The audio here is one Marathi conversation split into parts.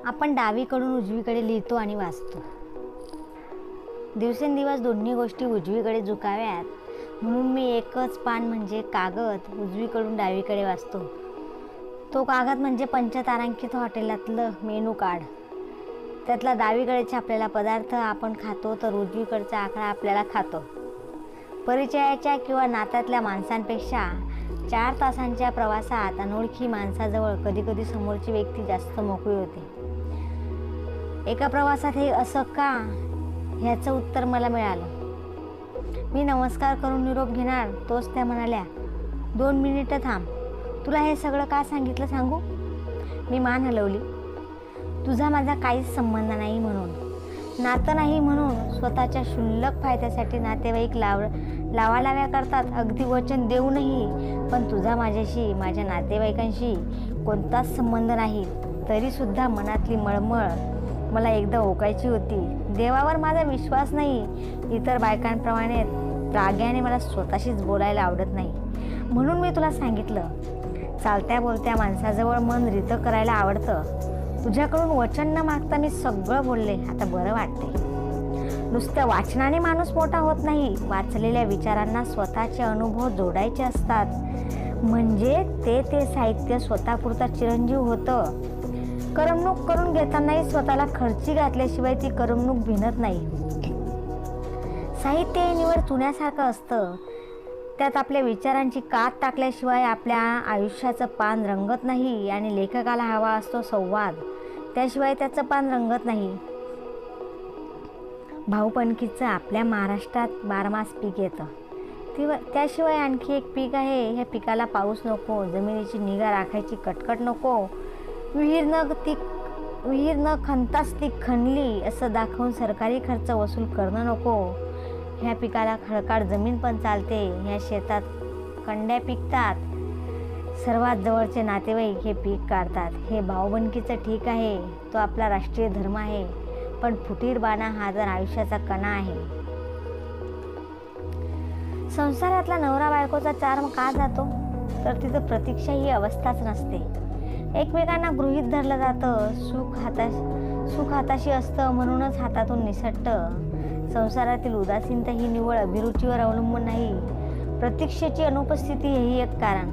आपण डावीकडून उजवीकडे लिहितो आणि वाचतो. दिवसेंदिवस दोन्ही गोष्टी उजवीकडे झुकाव्यात म्हणून मी एकच पान म्हणजे कागद उजवीकडून डावीकडे वाचतो. तो कागद म्हणजे पंचतारांकित हॉटेलातलं मेनू कार्ड. त्यातला डावीकडे छापलेला पदार्थ आपण खातो तर उजवीकडचा आकडा आपल्याला खातो. परिचयाच्या किंवा नात्यातल्या माणसांपेक्षा 4 तासांच्या प्रवासात अनोळखी माणसाजवळ कधीकधी समोरची व्यक्ती जास्त मोकळी होते. एका प्रवासात हे असं का ह्याचं उत्तर मला मिळालं. मी नमस्कार करून निरोप घेणार तोच त्या म्हणाल्या, 2 मिनिटं थांब, तुला हे सगळं का सांगितलं सांगू. मी मान हलवली. तुझा माझा काहीच संबंध नाही म्हणून. नातं नाही म्हणून स्वतःच्या क्षुल्लक फायद्यासाठी नातेवाईक लावालाव्या करतात, अगदी वचन देऊनही. पण तुझा माझ्याशी, माझ्या नातेवाईकांशी कोणताच संबंध नाही, तरीसुद्धा मनातली मळमळ मला एकदा ओकायची होती. देवावर माझा विश्वास नाही. इतर बायकांप्रमाणे रागाने मला स्वतःशीच बोलायला आवडत नाही. म्हणून मी तुला सांगितलं, चालत्या बोलत्या माणसाजवळ मन रितं करायला आवडतं. तुझ्याकडून वचन न मागता मी सगळं बोलले, आता बरं वाटते. नुसत्या वाचनाने माणूस मोठा होत नाही, वाचलेल्या विचारांना स्वतःचे अनुभव जोडायचे असतात. म्हणजे ते साहित्य स्वतःपुरता चिरंजीव होतं. करमणूक करून घेतानाही स्वतःला खर्ची घातल्याशिवाय ती करमणूक भिनत नाही. साहित्य हे निवड चुन्यासारखं असतं. त्यात आपल्या विचारांची कात टाकल्याशिवाय आपल्या आयुष्याचं पान रंगत नाही. आणि लेखकाला हवा असतो संवाद, त्याशिवाय त्याचं पान रंगत नाही. भाऊपणकीचं आपल्या महाराष्ट्रात बारमास पीक येतं. त्याशिवाय आणखी एक पीक आहे. ह्या पिकाला पाऊस नको, जमिनीची निगा राखायची कटकट नको, विहीर न खणताच ती खणली असं दाखवून सरकारी खर्च वसूल करणं नको. ह्या पिकाला खडकाळ जमीन पण चालते. ह्या शेतात कंड्या पिकतात. सर्वात जवळचे नातेवाईक हे पीक काढतात. हे भाऊबंदकीचं ठीक आहे, तो आपला राष्ट्रीय धर्म आहे. पण फुटीरबाणा हा जर आयुष्याचा कणा आहे. संसारातला नवरा बायकोचा चार्म का जातो, तर तिथं प्रतीक्षा ही अवस्थाच नसते. एकमेकांना गृहीत धरलं जातं. सुख हाताशी असतं म्हणूनच हातातून निसटतं. संसारातील उदासीनता ही निव्वळ अभिरुचीवर अवलंबून नाही, प्रतीक्षेची अनुपस्थिती हेही एक कारण.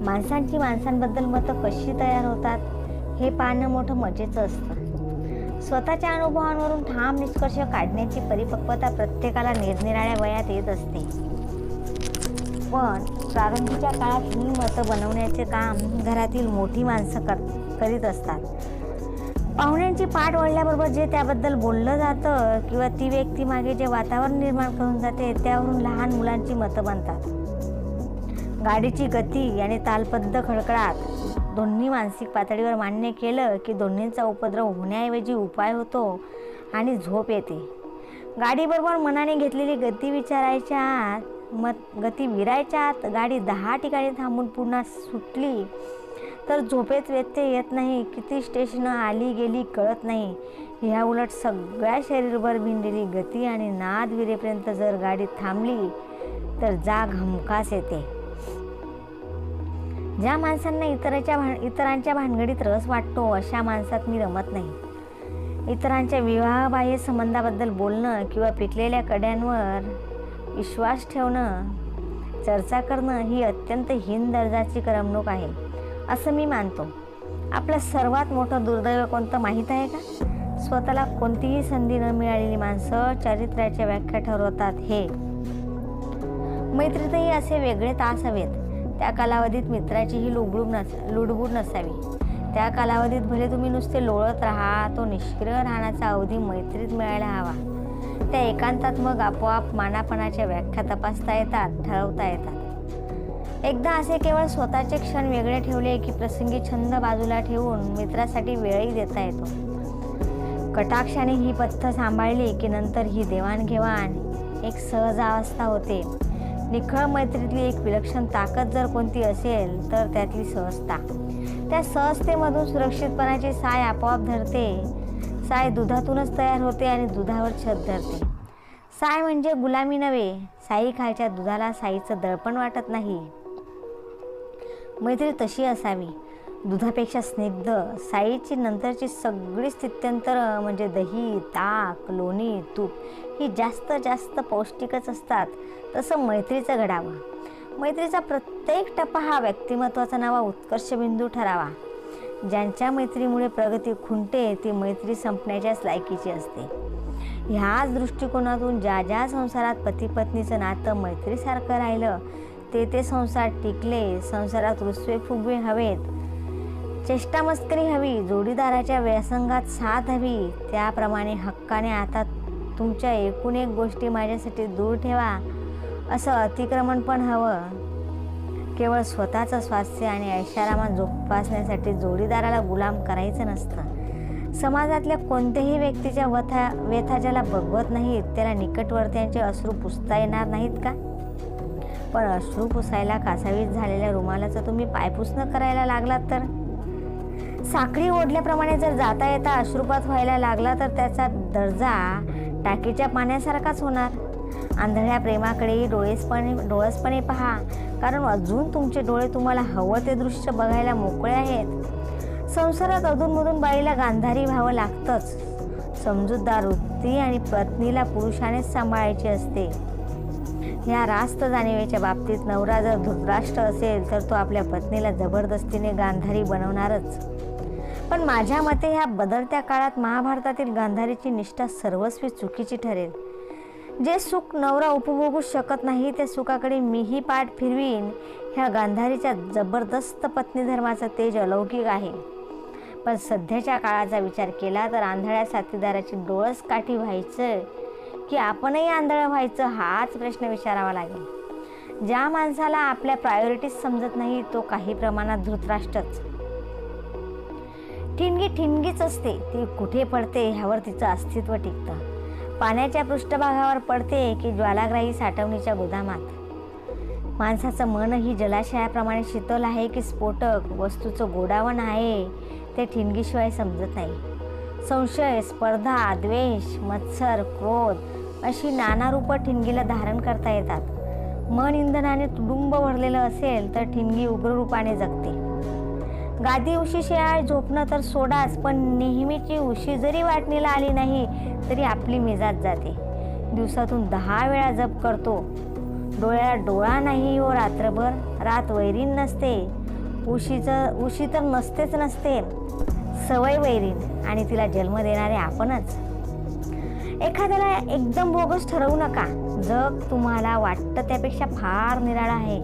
माणसांची माणसांबद्दल मतं कशी तयार होतात हे पाहणं मोठं मजेचं असतं. स्वतःच्या अनुभवांवरून ठाम निष्कर्ष काढण्याची परिपक्वता प्रत्येकाला निरनिराळ्या वयात येत असते. पण प्रारंभीच्या काळात ही मतं बनवण्याचे काम घरातील मोठी माणसं करीत असतात. पाहुण्यांची पाठ वळल्याबरोबर जे त्याबद्दल बोललं जातं किंवा ती व्यक्ती मागे जे वातावरण निर्माण करून जाते त्यावरून लहान मुलांची मतं बनतात. गाडीची गती आणि तालबद्ध खडखडाट दोन्ही मानसिक पातळीवर मान्य केलं की दोन्हींचा उपद्रव होण्याऐवजी उपाय होतो आणि झोप येते. गाडीबरोबर मनाने घेतलेली गती गती विरायच्या आत गाडी 10 ठिकाणी थांबून पुन्हा सुटली तर झोपेत व्यत्यय येत नाही. किती स्टेशनं आली गेली कळत नाही. ह्या उलट सगळ्या शरीरभर भिनलेली गती आणि नाद विरेपर्यंत जर गाडी थांबली तर जाग हमखास येते. ज्या माणसांना इतरांच्या भानगडीत रस वाटतो अशा माणसात मी रमत नाही. इतरांच्या विवाहबाह्य संबंधाबद्दल बोलणं किंवा पिकलेल्या कड्यांवर विश्वास ठेवणं, चर्चा करणं ही अत्यंत हीन दर्जाची करमणूक आहे असं मी मानतो. आपलं सर्वात मोठं दुर्दैव कोणतं माहीत आहे का? स्वतःला कोणतीही संधी न मिळालेली माणसं चारित्र्याच्या व्याख्या ठरवतात हे. मैत्रीतही असे वेगळे तास हवेत. त्या कालावधीत मित्राचीही लुडबुड नसावी. त्या कालावधीत भले तुम्ही नुसते लोळत राहा, तो निष्क्रिय राहण्याचा अवधी मैत्रीत मिळायला हवा. त्या एकांतात मग आपोआप मानापणाच्या व्याख्या तपासता येतात, ठरवता येतात. एकदा असे केवळ स्वतःचे क्षण वेगळे ठेवले की प्रसंगी छंद बाजूला ठेवून मित्रासाठी वेळही देता येतो. कटाक्षाने ही पथ्थ सांभाळली की नंतर ही देवाणघेवाण एक सहज अवस्था होते. निखळ मैत्रीतली एक विलक्षण ताकद जर कोणती असेल तर त्यातली सहजता. त्या सहजतेमधून सुरक्षितपणाची साय आपोआप धरते. साय दुधातूनच तयार होते आणि दुधावर छत धरते. साय म्हणजे गुलामी नव्हे. साई खायच्या दुधाला साईचं दळपण वाटत नाही. मैत्री तशी असावी. दुधापेक्षा स्निग्ध, साईची नंतरची सगळी स्थित्यंतर म्हणजे दही, ताक, लोणी, तूप ही जास्त पौष्टिकच असतात. तसं मैत्रीचं घडावं. मैत्रीचा प्रत्येक टप्पा हा व्यक्तिमत्वाचा नवा उत्कर्ष बिंदू ठरावा. ज्यांच्या मैत्रीमुळे प्रगती खुंटते ती मैत्री संपण्याच्याच लायकीची असते. ह्याच दृष्टिकोनातून ज्या संसारात पती पत्नीचं नातं मैत्रीसारखं राहिलं ते संसार टिकले. संसारात रुसवे फुगवे हवेत, चेष्टा मस्करी हवी, जोडीदाराच्या व्यासंगात साथ हवी. त्याप्रमाणे हक्काने आता तुमच्या एकूण एक गोष्टी माझ्यासाठी दूर ठेवा असं अतिक्रमण पण हवं. केवळ स्वतःचं स्वास्थ्य आणि ऐशारामात जोपासण्यासाठी जोडीदाराला गुलाम करायचं नसतं. समाजातल्या कोणत्याही व्यक्तीच्या व्यथा ज्याला बघवत नाहीत त्याला निकटवर्त्यांचे अश्रू पुसता येणार नाहीत का? पण अश्रू पुसायला कासावीस झालेल्या रुमालाचं तुम्ही पायपुसणं करायला लागलात तर? साखळी ओढल्याप्रमाणे जर जाता येता अश्रुपात व्हायला लागला तर त्याचा दर्जा टाकीच्या पाण्यासारखाच होणार. आंधळ्या प्रेमाकडेही डोळसपणे पहा, कारण अजून तुमचे डोळे तुम्हाला हवं ते दृश्य बघायला मोकळे आहेत. संसारात अधूनमधून बाईला गांधारी व्हावं लागतंच. समजूतदार वृत्ती आणि पत्नीला पुरुषानेच सांभाळायची असते. या रास्त जाणीवेच्या बाबतीत नवरा जर धृतराष्ट्र असेल तर तो आपल्या पत्नीला जबरदस्तीने गांधारी बनवणारच. पण माझ्या मते ह्या बदलत्या काळात महाभारतातील गांधारीची निष्ठा सर्वस्वी चुकीची ठरेल. जे सुख नवरा उपभोगू शकत नाही त्या सुखाकडे मीही पाठ फिरवीन. ह्या गांधारीच्या जबरदस्त पत्नी धर्माचं तेज अलौकिक आहे. पण सध्याच्या काळाचा विचार केला तर आंधळ्या साथीदाराची डोळस काठी व्हायचं की आपणही आंधळं व्हायचं हाच प्रश्न विचारावा लागेल. ज्या माणसाला आपल्या प्रायोरिटीज समजत नाही तो काही प्रमाणात धृतराष्ट्रच. ठिणगी ठिणगीच असते, ती कुठे पडते ह्यावर तिचं अस्तित्व टिकतं. पाण्याच्या पृष्ठभागावर पडते की ज्वालाग्राही साठवणीच्या गोदामात. माणसाचं मनही जलाशयाप्रमाणे शीतल आहे की स्फोटक वस्तूचं गोडावण आहे ते ठिणगीशिवाय समजत नाही. संशय, स्पर्धा, द्वेष, मत्सर, क्रोध अशी नाना रूपं ठिणगीला धारण करता येतात. मन इंधनाने तुडुंब भरलेलं असेल तर ठिणगी उग्ररूपाने जगते. गादी उशीशिवाय झोपणं तर सोडाच, पण नेहमीची उशी जरी वाटणीला आली नाही तरी आपली मिजाज जाते. दिवसातून 10 वेळा जप करतो. डोळ्याला डोळा नाही हो रात्रभर. रात वैरीण नसते, उशी तर नसते. सवय वैरीण आणि तिला जन्म देणारे आपणच. एखाद्याला एकदम बोगस ठरवू नका. जग तुम्हाला वाटतं त्यापेक्षा फार निराळा आहे.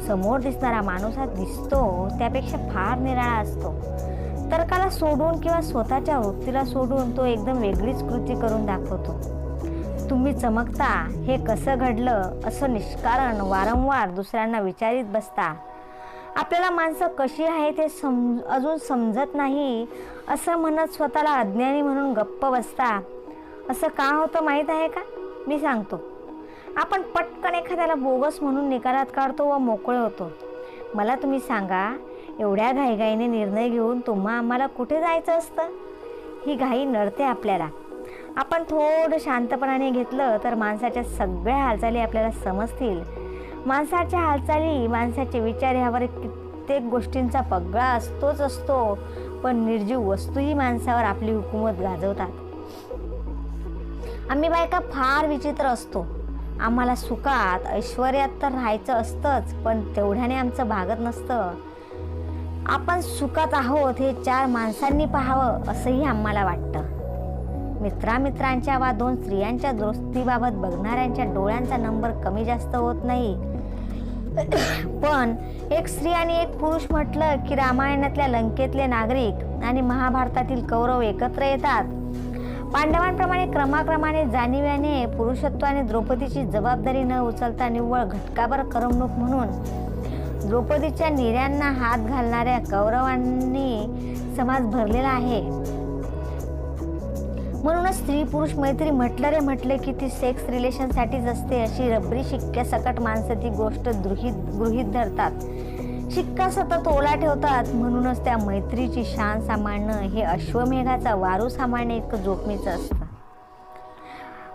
समोर दिसणारा माणूस हा दिसतो त्यापेक्षा फार निराळा असतो. तर्काला सोडून किंवा स्वतःच्या वृत्तीला सोडून तो एकदम वेगळीच कृती करून दाखवतो. तुम्ही चमकता हे कसं घडलं असं निष्कारण वारंवार दुसऱ्यांना विचारित बसता. आपल्याला माणसं कशी आहे ते अजून समजत नाही असं म्हणत स्वतःला अज्ञानी म्हणून गप्प बसता. असं का होतं माहीत आहे का? मी सांगतो. आपण पटकन एखाद्याला बोगस म्हणून निकालात काढतो व मोकळे होतो. मला तुम्ही सांगा, एवढ्या घाईघाईने निर्णय घेऊन आम्हाला कुठे जायचं असतं? ही घाई नडते आपल्याला. आपण थोडं शांतपणाने घेतलं तर माणसाच्या सगळ्या हालचाली आपल्याला समजतील. माणसाच्या हालचाली, माणसाचे विचार ह्यावर कित्येक गोष्टींचा पगळा असतो. पण निर्जीव वस्तूही माणसावर आपली हुकूमत गाजवतात. आम्ही बायका फार विचित्र असतो. आम्हाला सुखात ऐश्वर्यात तर राहायचं असतंच, पण तेवढ्याने आमचं भागत नसतं. आपण सुखात आहोत हे 4 माणसांनी पाहावं असंही आम्हाला वाटतं. मित्रांच्या वा 2 स्त्रियांच्या दोस्तीबाबत बघणाऱ्यांच्या डोळ्यांचा नंबर कमी जास्त होत नाही. पण एक स्त्री आणि एक पुरुष म्हटलं की रामायणातल्या लंकेतले नागरिक आणि महाभारतातील कौरव एकत्र येतात. पांडवांप्रमाणे क्रमाक्रमाने जाणीव्याने पुरुषत्वाने द्रौपदीची जबाबदारी न उचलता निव्वळ घटकाभर करमणूक म्हणून द्रौपदीच्या निर्यांना हात घालणाऱ्या कौरवांनी समाज भरलेला आहे. म्हणूनच स्त्री पुरुष मैत्री म्हटलं की ती सेक्स रिलेशनसाठीच असते अशी रबरी शिक्क्यासकट माणसं ती गोष्ट गृहीत धरतात. शिक्का सतत ओला ठेवतात. म्हणूनच त्या मैत्रीची शान सांभाळणं हे अश्वमेघाचा वारू सांभाळणे इतकं जोखमीचं असतं.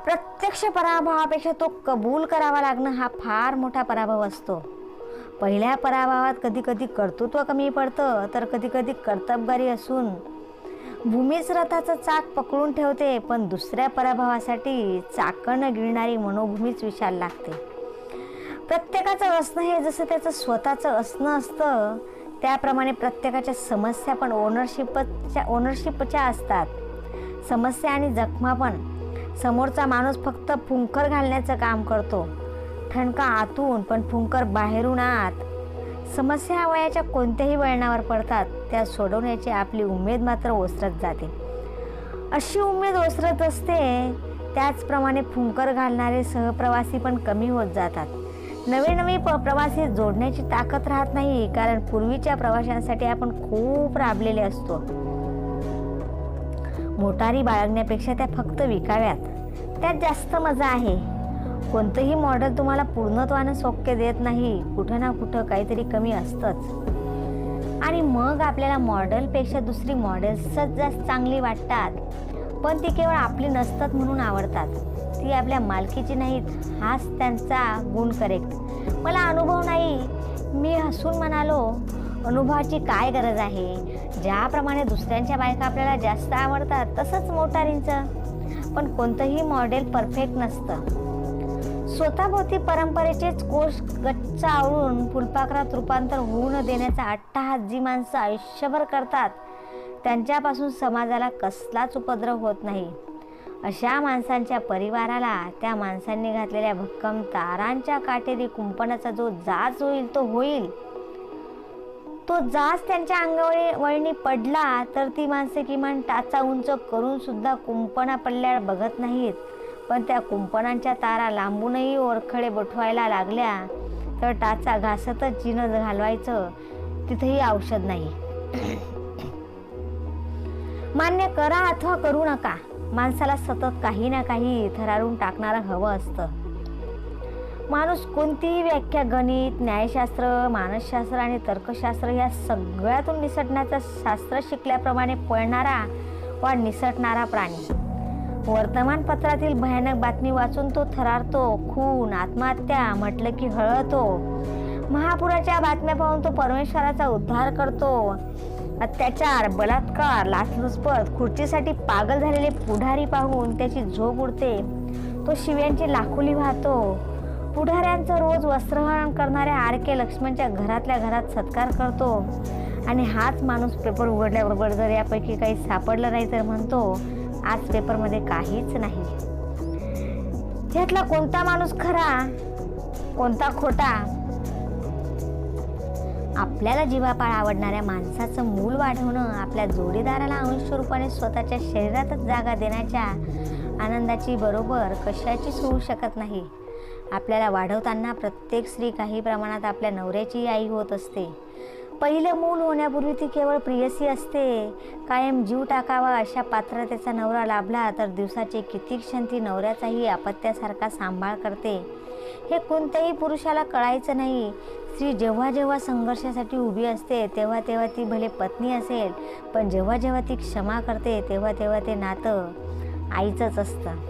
प्रत्यक्ष पराभवापेक्षा तो कबूल करावा लागणं हा फार मोठा पराभव असतो. पहिल्या पराभवात कधी कधी कर्तृत्व कमी पडतं, तर कधी कधी कर्तबगारी असून भूमीच रथाचं चाक पकडून ठेवते, पण दुसऱ्या पराभवासाठी चाकणं गिळणारी मनोभूमीच विशाल लागते. प्रत्येकाचं असणं हे जसं त्याचं स्वतःचं असणं असतं, त्याप्रमाणे प्रत्येकाच्या समस्या पण ओनरशिपच्या असतात. समस्या आणि जखमा पण. समोरचा माणूस फक्त फुंकर घालण्याचं काम करतो, ठणका आतून पण फुंकर बाहेरून आत. समस्या वयाच्या कोणत्याही वळणावर पडतात, त्या सोडवण्याची आपली उमेद मात्र ओसरत जाते. अशी उमेद ओसरत असते, त्याचप्रमाणे फुंकर घालणारे सहप्रवासी पण कमी होत जातात. नवे प्रवासी जोडण्याची ताकद राहत नाही, कारण पूर्वीच्या प्रवाशांसाठी आपण खूप राबलेले असतो. मोटारी बाळगण्यापेक्षा त्या फक्त विकाव्यात, त्यात जास्त मजा आहे. कोणतंही मॉडेल तुम्हाला पूर्णत्वानं सौख्य देत नाही, कुठं ना कुठं काहीतरी कमी असतंच. आणि मग आपल्याला मॉडेलपेक्षा दुसरी मॉडेल्सच जास्त चांगली वाटतात, पण ती केवळ आपली नसतात म्हणून आवडतात. ती आपल्या मालकीची नाहीत, हाच त्यांचा गुण. करेक्ट. मला अनुभव नाही, मी हसून म्हणालो. अनुभवाची काय गरज आहे? ज्याप्रमाणे दुसऱ्यांच्या बायका आपल्याला जास्त आवडतात, तसंच मोटारींचं. पण कोणतंही मॉडेल परफेक्ट नसतं. स्वतःभोवती परंपरेचेच कोश गच्च आवळून फुलपाखरात रूपांतर होऊ न देण्याचा अट्टाहास जी माणसं आयुष्यभर करतात, त्यांच्यापासून समाजाला कसलाच उपद्रव होत नाही. अशा माणसांच्या परिवाराला त्या माणसांनी घातलेल्या भक्कम तारांच्या काटेरी कुंपणाचा जो जाच होईल तो होईल. तो जाच त्यांच्या अंगावळणी पडला तर ती माणसे किमान टाचा उंच करून सुद्धा कुंपणा पडल्यावर बघत नाहीत. पण त्या कुंपणांच्या तारा लांबूनही ओरखडे बठवायला लागल्या तर टाचा घासतच जिनं घालवायचं, तिथेही औषध नाही. मान्य करा अथवा करू नका, माणसाला सतत काही ना काही थरारून टाकणारं हवं असतं. माणूस कोणतीही व्याख्या गणित, न्यायशास्त्र, मानसशास्त्र आणि तर्कशास्त्र या सगळ्यातून निसटण्याचं शास्त्र शिकल्याप्रमाणे पळणारा वा निसटणारा प्राणी. वर्तमानपत्रातील भयानक बातमी वाचून तो थरारतो, खून, आत्महत्या म्हटलं की हळहळतो. महापुराच्या बातम्या पाहून तो परमेश्वराचा उद्धार करतो. अत्याचार, बलात्कार, लाचलुचपत, खुर्चीसाठी पागल झालेले पुढारी पाहून त्याची झोप उडते. तो शिव्यांची लाखोली वाहतो. पुढाऱ्यांचं रोज वस्त्रहरण करणाऱ्या आर.के. लक्ष्मणच्या घरातल्या घरात सत्कार करतो. आणि हाच माणूस पेपर उघडल्याबरोबर जर यापैकी काही सापडलं नाही तर म्हणतो, आज पेपरमध्ये काहीच नाही. ह्यातला कोणता माणूस खरा, कोणता खोटा? आपल्याला जीवापाड आवडणाऱ्या माणसाचं मूल वाढवणं, आपल्या जोडीदाराला अंशरूपाने स्वतःच्या शरीरातच जागा देण्याच्या आनंदाची बरोबर कशाचीच होऊ शकत नाही. आपल्याला वाढवताना प्रत्येक स्त्री काही प्रमाणात आपल्या नवऱ्याची आई होत असते. पहिलं मूल होण्यापूर्वी ती केवळ प्रियसी असते. कायम जीव टाकावा अशा पात्रतेचा नवरा लाभला तर दिवसाचे किती क्षण ती नवऱ्याचाही अपत्यासारखा सांभाळ करते, हे कोणत्याही पुरुषाला कळायचं नाही. स्त्री जेव्हा जेव्हा संघर्षासाठी उभी असते तेव्हा तेव्हा ती भले पत्नी असेल, पण जेव्हा जेव्हा ती क्षमा करते तेव्हा तेव्हा ते नातं आईचंच असतं.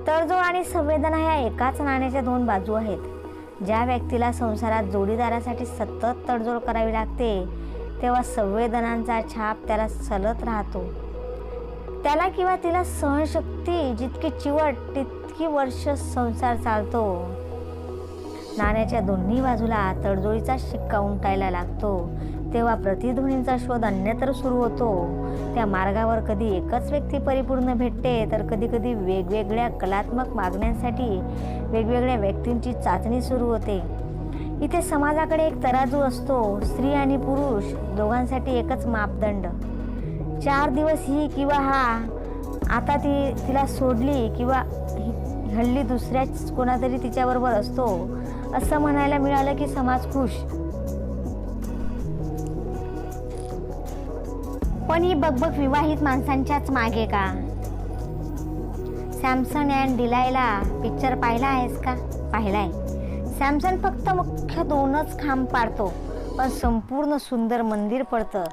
तडजोड आणि संवेदना ह्या एकाच नाण्याच्या दोन बाजू आहेत. ज्या व्यक्तीला संसारात जोडीदारासाठी सतत तडजोड करावी लागते, तेव्हा संवेदनांचा छाप त्याला सलत राहतो. त्याला किंवा तिला सहनशक्ती जितकी चिवट तितकी वर्ष संसार चालतो. नाण्याच्या दोन्ही बाजूला तडजोडीचा शिक्का उमटायला लागतो, तेव्हा प्रतिध्वनींचा शोध अन्यत्र सुरू होतो. त्या मार्गावर कधी एकच व्यक्ती परिपूर्ण भेटते, तर कधी कधी वेगवेगळ्या कलात्मक मागण्यांसाठी वेगवेगळ्या व्यक्तींची चाचणी सुरू होते. इथे समाजाकडे एक तराजू असतो. स्त्री आणि पुरुष दोघांसाठी एकच मापदंड. 4 दिवस ही किंवा हा, आता तिला सोडली किंवा हल्ली दुसऱ्याच कोणातरी तिच्याबरोबर असतो, असं म्हणायला मिळालं की समाज खुश. पण ही बकबक विवाहित माणसांच्याच मागे का? सॅमसन अँड डिलायला पिक्चर पाहिला आहेस का? पाहिलाय. सॅमसन फक्त मुख्य 2च खांब पाडतो, पण संपूर्ण सुंदर मंदिर पडतं.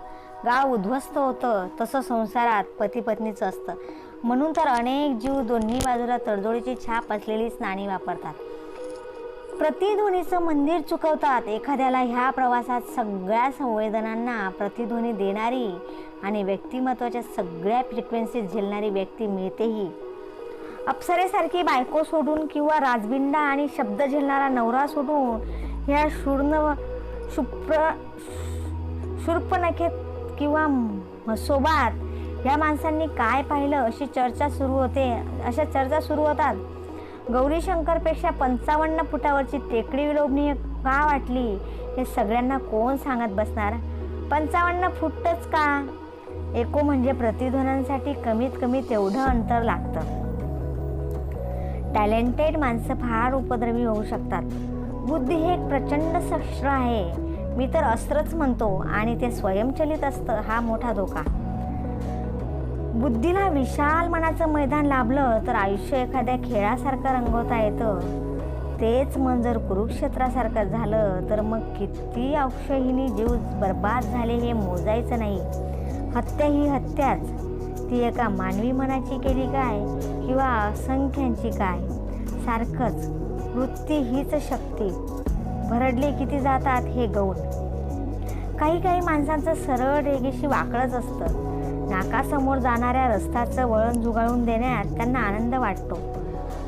गाव उद्ध्वस्त होतं. तसं संसारात पती पत्नीचं असतं. म्हणून तर अनेक जीव दोन्ही बाजूला तडजोडीची छाप असलेलीच नाणी वापरतात. प्रतिध्वनीचं मंदिर चुकवतात. एखाद्याला ह्या प्रवासात सगळ्या संवेदनांना प्रतिध्वनी देणारी आणि व्यक्तिमत्वाच्या सगळ्या फ्रिक्वेन्सीज झेलणारी व्यक्ती मिळतेही. अप्सरेसारखी बायको सोडून किंवा राजबिंडा आणि शब्द झेलणारा नवरा सोडून ह्या शूर्पणखेत किंवा म्हसोबात या माणसांनी काय पाहिलं अशा चर्चा सुरू होतात. गौरी शंकरपेक्षा 55 फुटावरची टेकडी विलोभनीय का वाटली हे सगळ्यांना कोण सांगत बसणार. 55 फूटच का, एको म्हणजे प्रतिध्वनांसाठी कमीत कमी तेवढं अंतर लागतं. टॅलेंटेड माणसं फार उपद्रवी होऊ शकतात. बुद्धी हे एक प्रचंड शस्त्र आहे, मी तर अस्त्रच म्हणतो, आणि ते स्वयंचलित असतं हा मोठा धोका. बुद्धीला विशाल मनाचं मैदान लाभलं तर आयुष्य एखाद्या खेळासारखं रंगवता येतं. तेच मन जर कुरुक्षेत्रासारखं झालं तर मग किती अक्षयहिनी जीव बर्बाद झाले हे मोजायचं नाही. हत्या ही हत्याच, ती एका मानवी मनाची केली काय किंवा असंख्यांची काय, सारखंच. वृत्ती हीच शक्ती, भरडले किती जातात हे गौण. काही माणसांचं सरळ रेगेशी वाकडंच असतं. नाकासमोर जाणाऱ्या रस्त्याचं वळण जुगाळून देण्यात त्यांना आनंद वाटतो.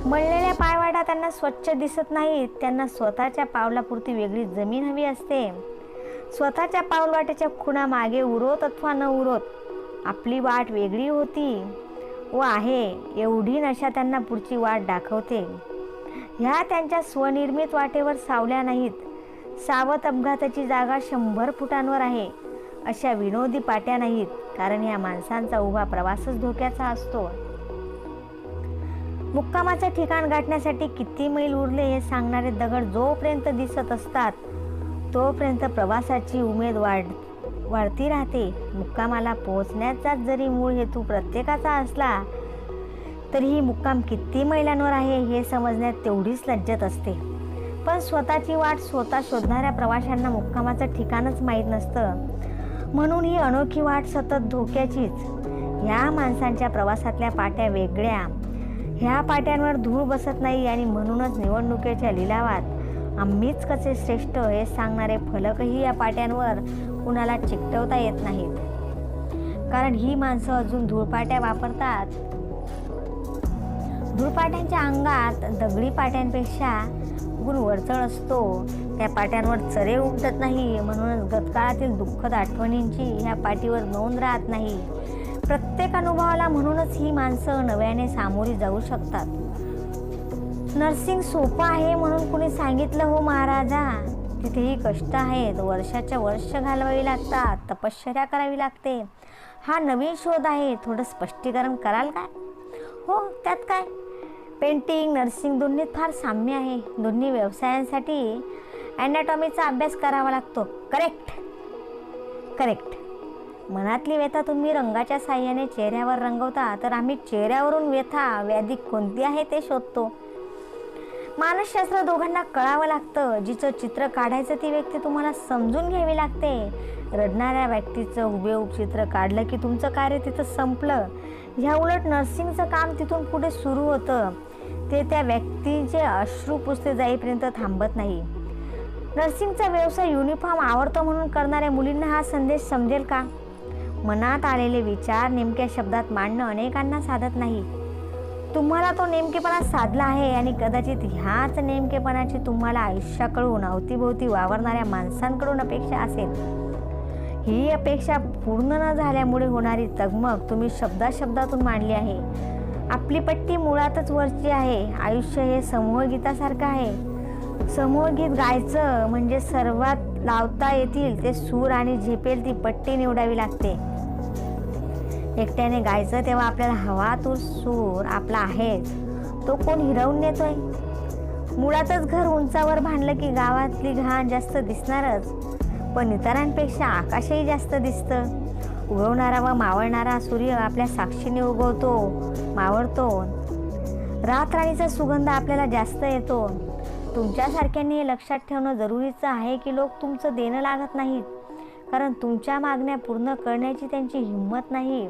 मळलेल्या पायवाटा त्यांना स्वच्छ दिसत नाहीत. त्यांना स्वतःच्या पावलापुरती वेगळी जमीन हवी असते. स्वतःच्या पाऊलवाटेच्या खुणा मागे उरोत अथवा न उरोत आपली वाट वेगळी होती व आहे एवढी नशा त्यांना पुढची वाट दाखवते. ह्या त्यांच्या स्वनिर्मित वाटेवर सावल्या नाहीत. सावध अपघाताची जागा 100 फुटांवर आहे अशा विनोदी पाट्या नाहीत, कारण या माणसांचा उभा प्रवासच धोक्याचा असतो. मुक्कामाचं ठिकाण गाठण्यासाठी किती मैल उरले हे सांगणारे दगड जोपर्यंत दिसत असतात तोपर्यंत प्रवासाची उमेद वाढती राहते. मुक्कामाला पोहोचण्याचा जरी मूळ हेतू प्रत्येकाचा असला तरीही मुक्काम किती मैलांवर आहे हे समजण्यात तेवढीच लज्जत असते. पण स्वतःची वाट स्वतः शोधणाऱ्या प्रवाशांना मुक्कामाचं ठिकाणच माहीत नसतं. म्हणून ही अनोखी वाट सतत धोक्याचीच. ह्या माणसांच्या प्रवासातल्या पाट्या वेगळ्या. ह्या पाट्यांवर धूळ बसत नाही आणि म्हणूनच निवडणुकीच्या लिलावात आम्हीच कसे श्रेष्ठ हे सांगणारे फलकही या पाट्यांवर कुणाला चिकटवता येत नाहीत. कारण ही माणसं अजून धूळपाट्या वापरतात. धूळपाट्यांच्या अंगात दगडी पाट्यांपेक्षा गुण वरचढ असतो. त्या पाट्यांवर चरे उमटत नाही, म्हणूनच गतकाळातील दुःखद आठवणींची ह्या पाटीवर नोंद राहत नाही. प्रत्येक अनुभवाला म्हणूनच ही माणसं नव्याने सामोरी जाऊ शकतात. नर्सिंग सोपं आहे म्हणून कुणी सांगितलं हो महाराजा? तिथेही कष्ट आहेत. वर्षाच्या वर्ष घालवावी लागतात, तपश्चर्या करावी लागते. हा नवीन शोध आहे. थोडं स्पष्टीकरण कराल काय? हो, त्यात काय? पेंटिंग नर्सिंग दोन्हीत फार साम्य आहे. दोन्ही व्यवसायांसाठी ॲनाटॉमीचा अभ्यास करावा लागतो. करेक्ट. मनातली व्यथा तुम्ही रंगाच्या साह्याने चेहऱ्यावर रंगवता, तर आम्ही चेहऱ्यावरून व्यथा व्याधी कोणती आहे ते शोधतो. मानसशास्त्र दोघांना कळावं लागतं. जिचं चित्र काढायचं ती व्यक्ती तुम्हाला समजून घ्यावी लागते. रडणाऱ्या व्यक्तीचं हुबेहूब चित्र काढलं की तुमचं कार्य तिथं संपलं. ह्या उलट नर्सिंगचं काम तिथून पुढे सुरू होतं. ते त्या व्यक्तीचे अश्रू पुसले जाईपर्यंत थांबत नाही. नर्सिंगचा व्यवसाय युनिफॉर्म आवडतो म्हणून करणाऱ्या मुलींना हा संदेश समजेल का? मनात आलेले विचार नेमक्या शब्दात मांडणं अनेकांना साधत नाही. तुम्हाला तो नेमकेपणा साधला आहे आणि कदाचित ह्याच नेमकेपणाची तुम्हाला आयुष्याकडून अवतीभोवती वावरणाऱ्या माणसांकडून अपेक्षा असेल. ही अपेक्षा पूर्ण न झाल्यामुळे होणारी तगमग तुम्ही शब्दातून मांडली आहे. आपली पट्टी मुळातच वरची आहे. आयुष्य हे समूहगीतासारखं आहे. समूहगीत गायचं म्हणजे सर्वात लावता येतील ते सूर आणि झेपेल ती पट्टी निवडावी लागते. एकट्याने गायचं तेव्हा आपल्याला हवा तो सूर आपला आहेच, तो कोण हिरावून नेतोय? मुळातच घर उंचावर बांधलं की गावातली घाण जास्त दिसणारच, पण इतरांपेक्षा आकाशही जास्त दिसतं. उगवणारा व मावळणारा सूर्य आपल्या साक्षीने उगवतो, मावळतो. रातराणीचा सुगंध आपल्याला जास्त येतो. तुमच्यासारख्यांनी हे लक्षात ठेवणं जरुरीचं आहे की लोक तुमचं देणं लागत नाहीत, कारण तुमच्या मागण्या पूर्ण करण्याची त्यांची हिंमत नाही.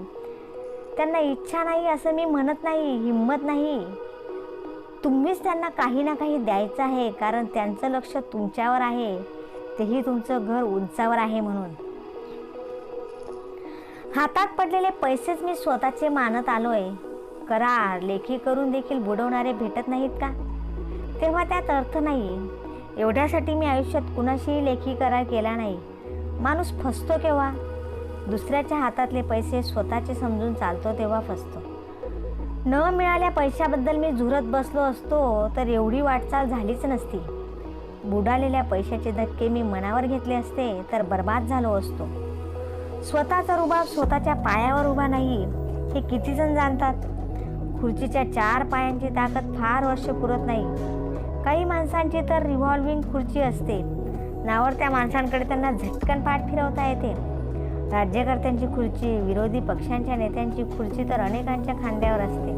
त्यांना इच्छा नाही असं मी म्हणत नाही, हिंमत नाही. तुम्हीच त्यांना काही ना काही द्यायचं आहे, कारण त्यांचं लक्ष तुमच्यावर आहे, तेही तुमचं घर उंचावर आहे म्हणून. हातात पडलेले पैसेच मी स्वतःचे मानत आलोय. करार लेखी करून देखील बुडवणारे भेटत नाहीत का? तेव्हा त्यात अर्थ नाही. एवढ्यासाठी मी आयुष्यात कुणाशीही लेखी करार केला नाही. माणूस फसतो केव्हा? दुसऱ्याच्या हातातले पैसे स्वतःचे समजून चालतो तेव्हा फसतो. न मिळाल्या पैशाबद्दल मी झुरत बसलो असतो तर एवढी वाटचाल झालीच नसती. बुडालेल्या पैशाचे धक्के मी मनावर घेतले असते तर बर्बाद झालो असतो. स्वतःचा रुबाब स्वतःच्या पायावर उभा नाही हे किती जण जाणतात. खुर्चीच्या 4 पायांची ताकद फार वर्ष पुरत नाही. काही माणसांची तर रिव्हॉल्विंग खुर्ची असते. नावडत्या माणसांकडे त्यांना झटकन पाठ फिरवता येते. राज्यकर्त्यांची खुर्ची, विरोधी पक्षांच्या नेत्यांची खुर्ची तर अनेकांच्या खांद्यावर असते.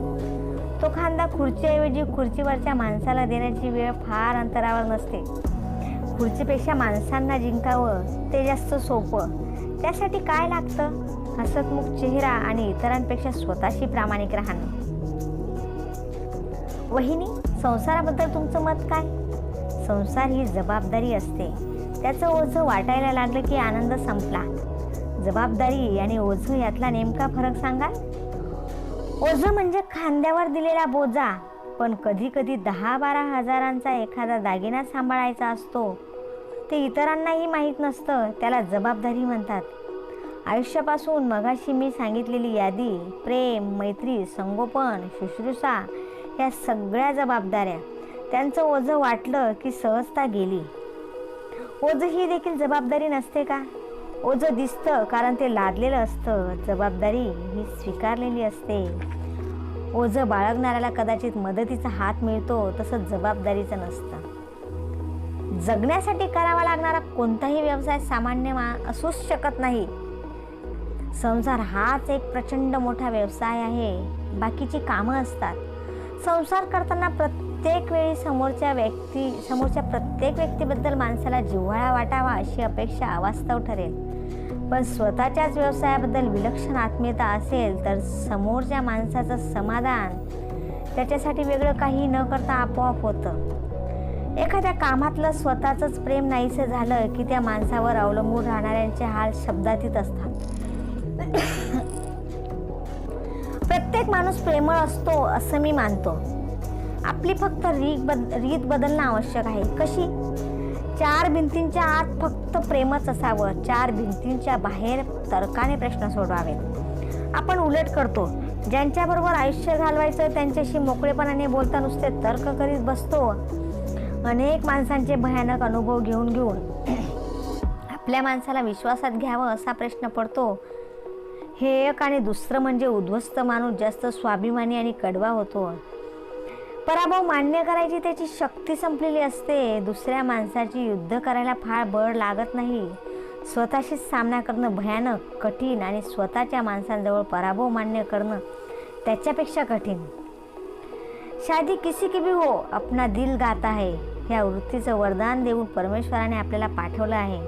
तो खांदा खुर्चीऐवजी खुर्चीवरच्या माणसाला देण्याची वेळ फार अंतरावर नसते. खुर्चीपेक्षा माणसांना जिंकावं ते जास्त सोपं. त्यासाठी काय लागतं? हसतमुख चेहरा आणि इतरांपेक्षा स्वतःशी प्रामाणिक राहणं. वहिनी, संसाराबद्दल तुमचं मत काय? संसार ही जबाबदारी असते. त्याचं ओझं वाटायला लागलं की आनंद संपला. जबाबदारी आणि ओझं यातला नेमका फरक सांगाल? ओझं म्हणजे खांद्यावर दिलेला बोजा, पण कधी कधी 10-12 हजारांचा एखादा दागिना सांभाळायचा असतो. ते इतरांनाही माहीत नसतं. त्याला जबाबदारी म्हणतात. आयुष्यापासून मगाशी मी सांगितलेली यादी, प्रेम, मैत्री, संगोपन, शुश्रूषा या सगळ्या जबाबदाऱ्या, त्यांचं ओझं वाटलं की सहजता गेली. ओझं ही देखील जबाबदारी नसते का? ओझं दिसतं कारण ते लादलेलं असतं. जबाबदारी ही स्वीकारलेली असते. ओझं बाळगणाऱ्याला कदाचित मदतीचा हात मिळतो, तसं जबाबदारीचं नसतं. जगण्यासाठी करावा लागणारा कोणताही व्यवसाय सामान्य असूच शकत नाही. संसार हाच एक प्रचंड मोठा व्यवसाय आहे. बाकीची कामं असतात. संसार करताना प्रत्येक वेळी समोरच्या प्रत्येक व्यक्तीबद्दल माणसाला जिव्हाळा वाटावा अशी अपेक्षा अवास्तव ठरेल. पण स्वतःच्याच व्यवसायाबद्दल विलक्षण आत्मीयता असेल तर समोरच्या माणसाचं समाधान त्याच्यासाठी वेगळं काही न करता आपोआप होतं. एखाद्या कामातलं स्वतःचंच प्रेम नाहीसं झालं की त्या माणसावर अवलंबून राहणाऱ्यांचे हाल शब्दातीत असतात. प्रत्येक माणूस प्रेमळ असतो असं मी मानतो. आपली फक्त रीत बदलणं आवश्यक आहे. कशी? 4 भिंतींच्या आत फक्त प्रेमच असावं. 4 भिंतींच्या बाहेर तर्काने प्रश्न सोडवावेत. आपण उलट करतो. ज्यांच्याबरोबर आयुष्य घालवायचं त्यांच्याशी मोकळेपणाने बोलता नुसते तर्क करीत बसतो. अनेक माणसांचे भयानक अनुभव घेऊन आपल्या माणसाला विश्वासात घ्यावं असा प्रश्न पडतो. हे एक. आणि दुसरं म्हणजे उद्ध्वस्त माणूस जास्त स्वाभिमानी आणि कडवा होतो. पराभव मान्य करायची त्याची शक्ती संपलेली असते. दुसऱ्या माणसाची युद्ध करायला फार बळ लागत नाही. स्वतःशीच सामना करणं भयानक कठीण आणि स्वतःच्या माणसांजवळ पराभव मान्य करणं त्याच्यापेक्षा कठीण. शादी किसी की भी हो, अपना दिल गाता है ह्या वृत्तीचं वरदान देऊन परमेश्वराने आपल्याला पाठवलं आहे.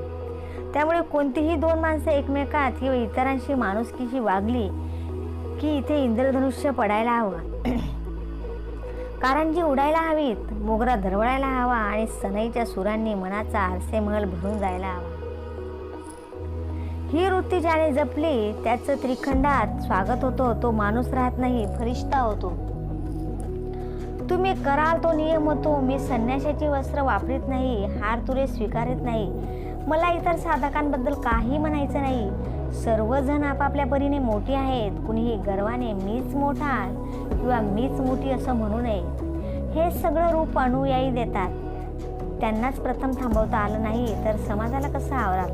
त्यामुळे कोणतीही 2 माणसं एकमेकात किंवा इतरांशी माणुसकीशी वागली की इथे इंद्रधनुष्य पडायला हवं, कारंजी उडायला हवीत, मोगरा दरवळायला हवा आणि सनईच्या सुरांनी मनाचा आरसे महल भरून जायला हवा. ही वृत्ती ज्याने जपली त्याचं त्रिखंडात स्वागत होतो. तो माणूस राहत नाही, फरिश्ता होतो. तुम्ही कराल तो नियम होतो. मी संन्याशाची वस्त्र वापरीत नाही, हार तुरे स्वीकारत नाही. मला इतर साधकांबद्दल काही म्हणायचं नाही. सर्वजण आपापल्या परीने मोठी आहेत. कुणीही गर्वाने मीच मोठा किंवा मीच मोठी असं म्हणू नये. हे सगळं रूप अनुयायी देतात. त्यांनाच प्रथम थांबवता आलं नाही तर समाजाला कसं आवराल?